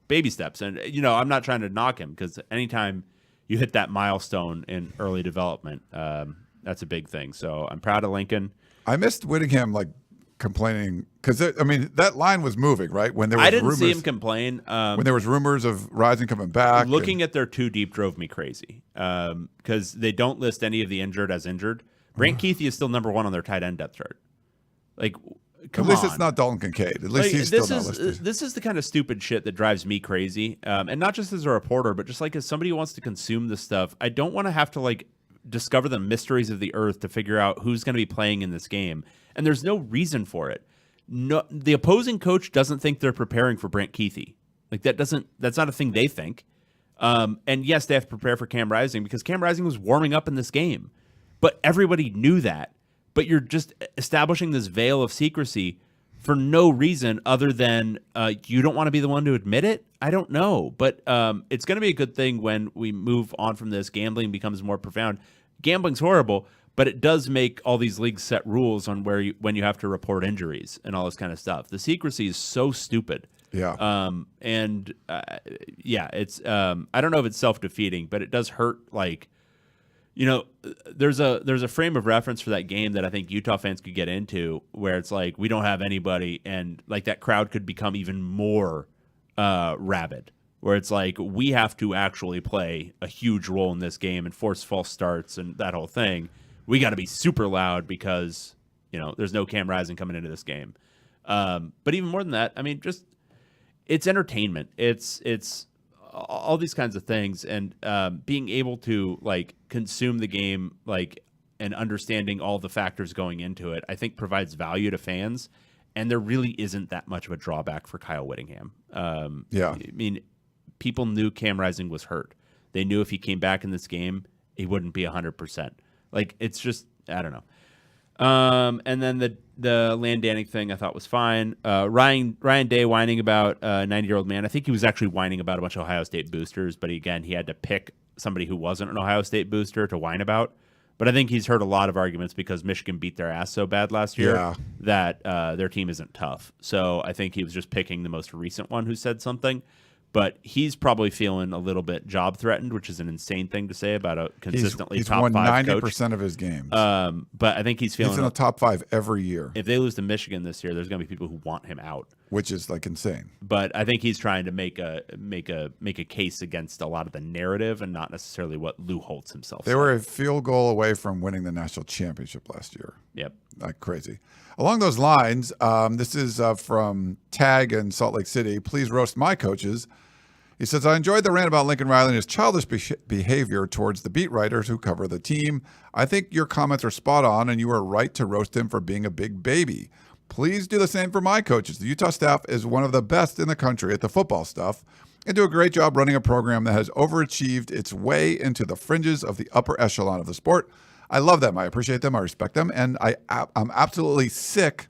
baby steps, and I'm not trying to knock him because anytime you hit that milestone in early development, that's a big thing. So I'm proud of Lincoln. I missed Whittingham complaining because that line was moving right when there was I didn't rumors, see him complain when there was rumors of Rising coming back. Looking at their two deep drove me crazy because they don't list any of the injured as injured. Brant Keithy is still number 1 on their tight end depth chart. Come on. At least it's not Dalton Kincaid. At least he's still not listed. This is the kind of stupid shit that drives me crazy, and not just as a reporter, but just as somebody who wants to consume this stuff. I don't want to have to discover the mysteries of the earth to figure out who's going to be playing in this game. And there's no reason for it. No, the opposing coach doesn't think they're preparing for Brant Keithy. That's not a thing they think. And yes, they have to prepare for Cam Rising because Cam Rising was warming up in this game. But everybody knew that. But you're just establishing this veil of secrecy for no reason other than you don't want to be the one to admit it. I don't know. But it's going to be a good thing when we move on from this. Gambling becomes more profound. Gambling's horrible. But it does make all these leagues set rules on when you have to report injuries and all this kind of stuff. The secrecy is so stupid. Yeah. It's I don't know if it's self-defeating, but it does hurt. There's a frame of reference for that game that I think Utah fans could get into, where it's we don't have anybody, and that crowd could become even more rabid. Where it's we have to actually play a huge role in this game and force false starts and that whole thing. We got to be super loud because, there's no Cam Rising coming into this game. But even more than that, it's entertainment. It's all these kinds of things. And being able to, consume the game, and understanding all the factors going into it, I think provides value to fans. And there really isn't that much of a drawback for Kyle Whittingham. People knew Cam Rising was hurt. They knew if he came back in this game, he wouldn't be 100%. It's just, I don't know. And then the Lan Danning thing I thought was fine. Ryan Day whining about a 90-year-old man. I think he was actually whining about a bunch of Ohio State boosters, but he had to pick somebody who wasn't an Ohio State booster to whine about. But I think he's heard a lot of arguments because Michigan beat their ass so bad last year that their team isn't tough. So I think he was just picking the most recent one who said something. But he's probably feeling a little bit job threatened, which is an insane thing to say about a consistently top 5 coach. He's won 90% of his games. But I think he's feeling... He's in the top 5 every year. If they lose to Michigan this year, there's going to be people who want him out. Which is insane. But I think he's trying to make a case against a lot of the narrative and not necessarily what Lou Holtz himself said. They were a field goal away from winning the national championship last year. Yep. Crazy. Along those lines, this is from Tag in Salt Lake City. Please roast my coaches. He says, I enjoyed the rant about Lincoln Riley and his childish behavior towards the beat writers who cover the team. I think your comments are spot on, and you are right to roast him for being a big baby. Please do the same for my coaches. The Utah staff is one of the best in the country at the football stuff and do a great job running a program that has overachieved its way into the fringes of the upper echelon of the sport. I love them. I appreciate them. I respect them. And I'm absolutely sick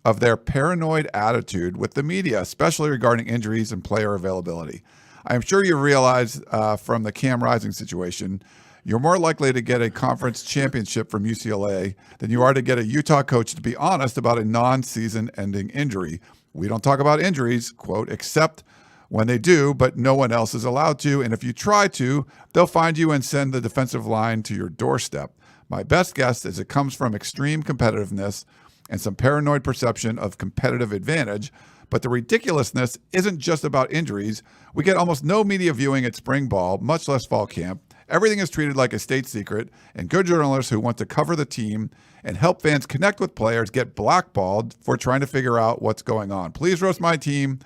of their paranoid attitude with the media, especially regarding injuries and player availability. I am sure you realize from the Cam Rising situation, you're more likely to get a conference championship from UCLA than you are to get a Utah coach to be honest about a non-season ending injury. We don't talk about injuries, quote, except when they do, but no one else is allowed to. And if you try to, they'll find you and send the defensive line to your doorstep. My best guess is it comes from extreme competitiveness and some paranoid perception of competitive advantage. But the ridiculousness isn't just about injuries. We get almost no media viewing at spring ball, much less fall camp. Everything is treated like a state secret, and good journalists who want to cover the team and help fans connect with players get blackballed for trying to figure out what's going on. Please roast my team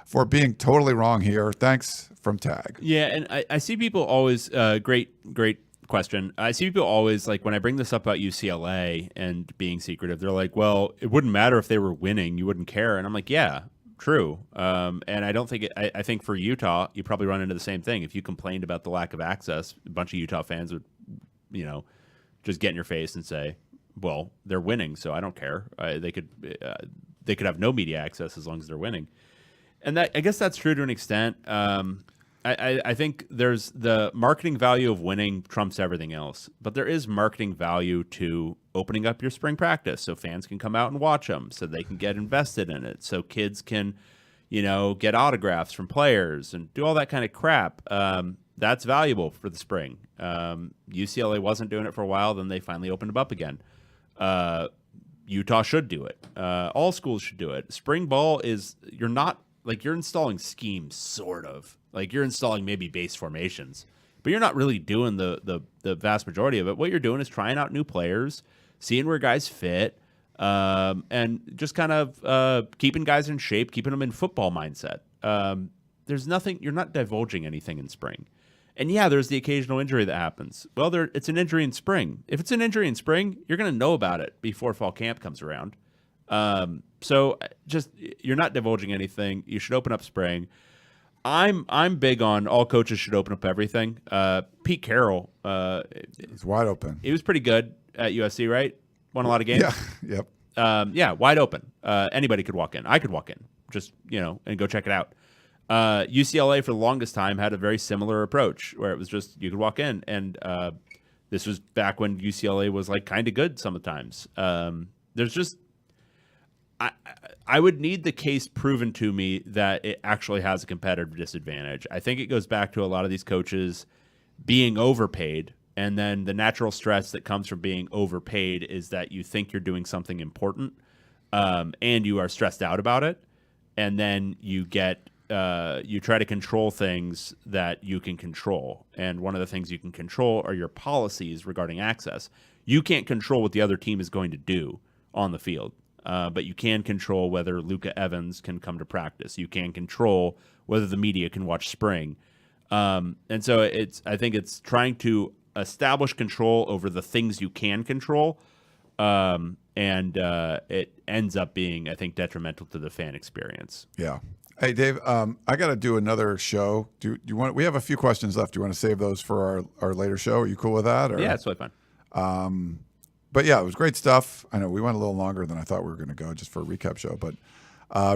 for being totally wrong here. Thanks, from Tag. Yeah, and I see people always, great question. I see people always, when I bring this up about UCLA and being secretive, they're like, well, it wouldn't matter if they were winning. You wouldn't care. And I'm like, yeah, true. And I don't think I think for Utah, you probably run into the same thing. If you complained about the lack of access, a bunch of Utah fans would, just get in your face and say, well, they're winning, so I don't care. They could have no media access as long as they're winning. And I guess that's true to an extent. I think there's the marketing value of winning trumps everything else, but there is marketing value to opening up your spring practice so fans can come out and watch them, so they can get invested in it, so kids can, get autographs from players and do all that kind of crap. That's valuable for the spring. UCLA wasn't doing it for a while, then they finally opened them up again. Utah should do it. All schools should do it. Spring ball is, you're installing schemes, sort of. Like, you're installing maybe base formations, but you're not really doing the vast majority of it. What you're doing is trying out new players, seeing where guys fit, and just kind of keeping guys in shape, keeping them in football mindset. There's nothing, you're not divulging anything in spring. And yeah, there's the occasional injury that happens. Well, it's an injury in spring. If it's an injury in spring, you're going to know about it before fall camp comes around. So just, you're not divulging anything. You should open up spring. I'm big on all coaches should open up everything. Pete Carroll, it's wide open. He was pretty good at USC, right? Won a lot of games. Yeah. Yep. Wide open. Anybody could walk in. I could walk in, just, and go check it out. UCLA for the longest time had a very similar approach where it was just you could walk in, and this was back when UCLA was like kind of good sometimes. There's just I would need the case proven to me that it actually has a competitive disadvantage. I think it goes back to a lot of these coaches being overpaid, and then the natural stress that comes from being overpaid is that you think you're doing something important, and you are stressed out about it, and then you get you try to control things that you can control. And one of the things you can control are your policies regarding access. You can't control what the other team is going to do on the field, but you can control whether Luka Evans can come to practice. You can control whether the media can watch spring. And so I think it's trying to establish control over the things you can control. And it ends up being, I think, detrimental to the fan experience. Yeah. Hey, Dave, I got to do another show. Do you want? We have a few questions left. Do you want to save those for our later show? Are you cool with that? Or? Yeah, it's totally fine. But yeah, it was great stuff. I know we went a little longer than I thought we were going to go just for a recap show, but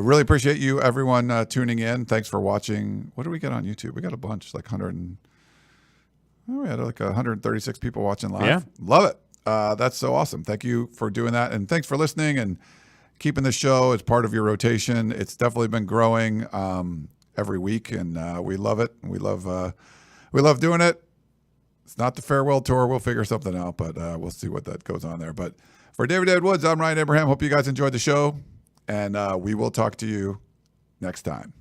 really appreciate you, everyone, tuning in. Thanks for watching. What do we get on YouTube? We got a bunch, like 100. We had like 136 people watching live. Yeah. Love it. That's so awesome. Thank you for doing that, and thanks for listening and keeping the show as part of your rotation. It's definitely been growing every week, and we love it. We love doing it. It's not the farewell tour. We'll figure something out, but we'll see what that goes on there. But for David Woods, I'm Ryan Abraham. Hope you guys enjoyed the show, and we will talk to you next time.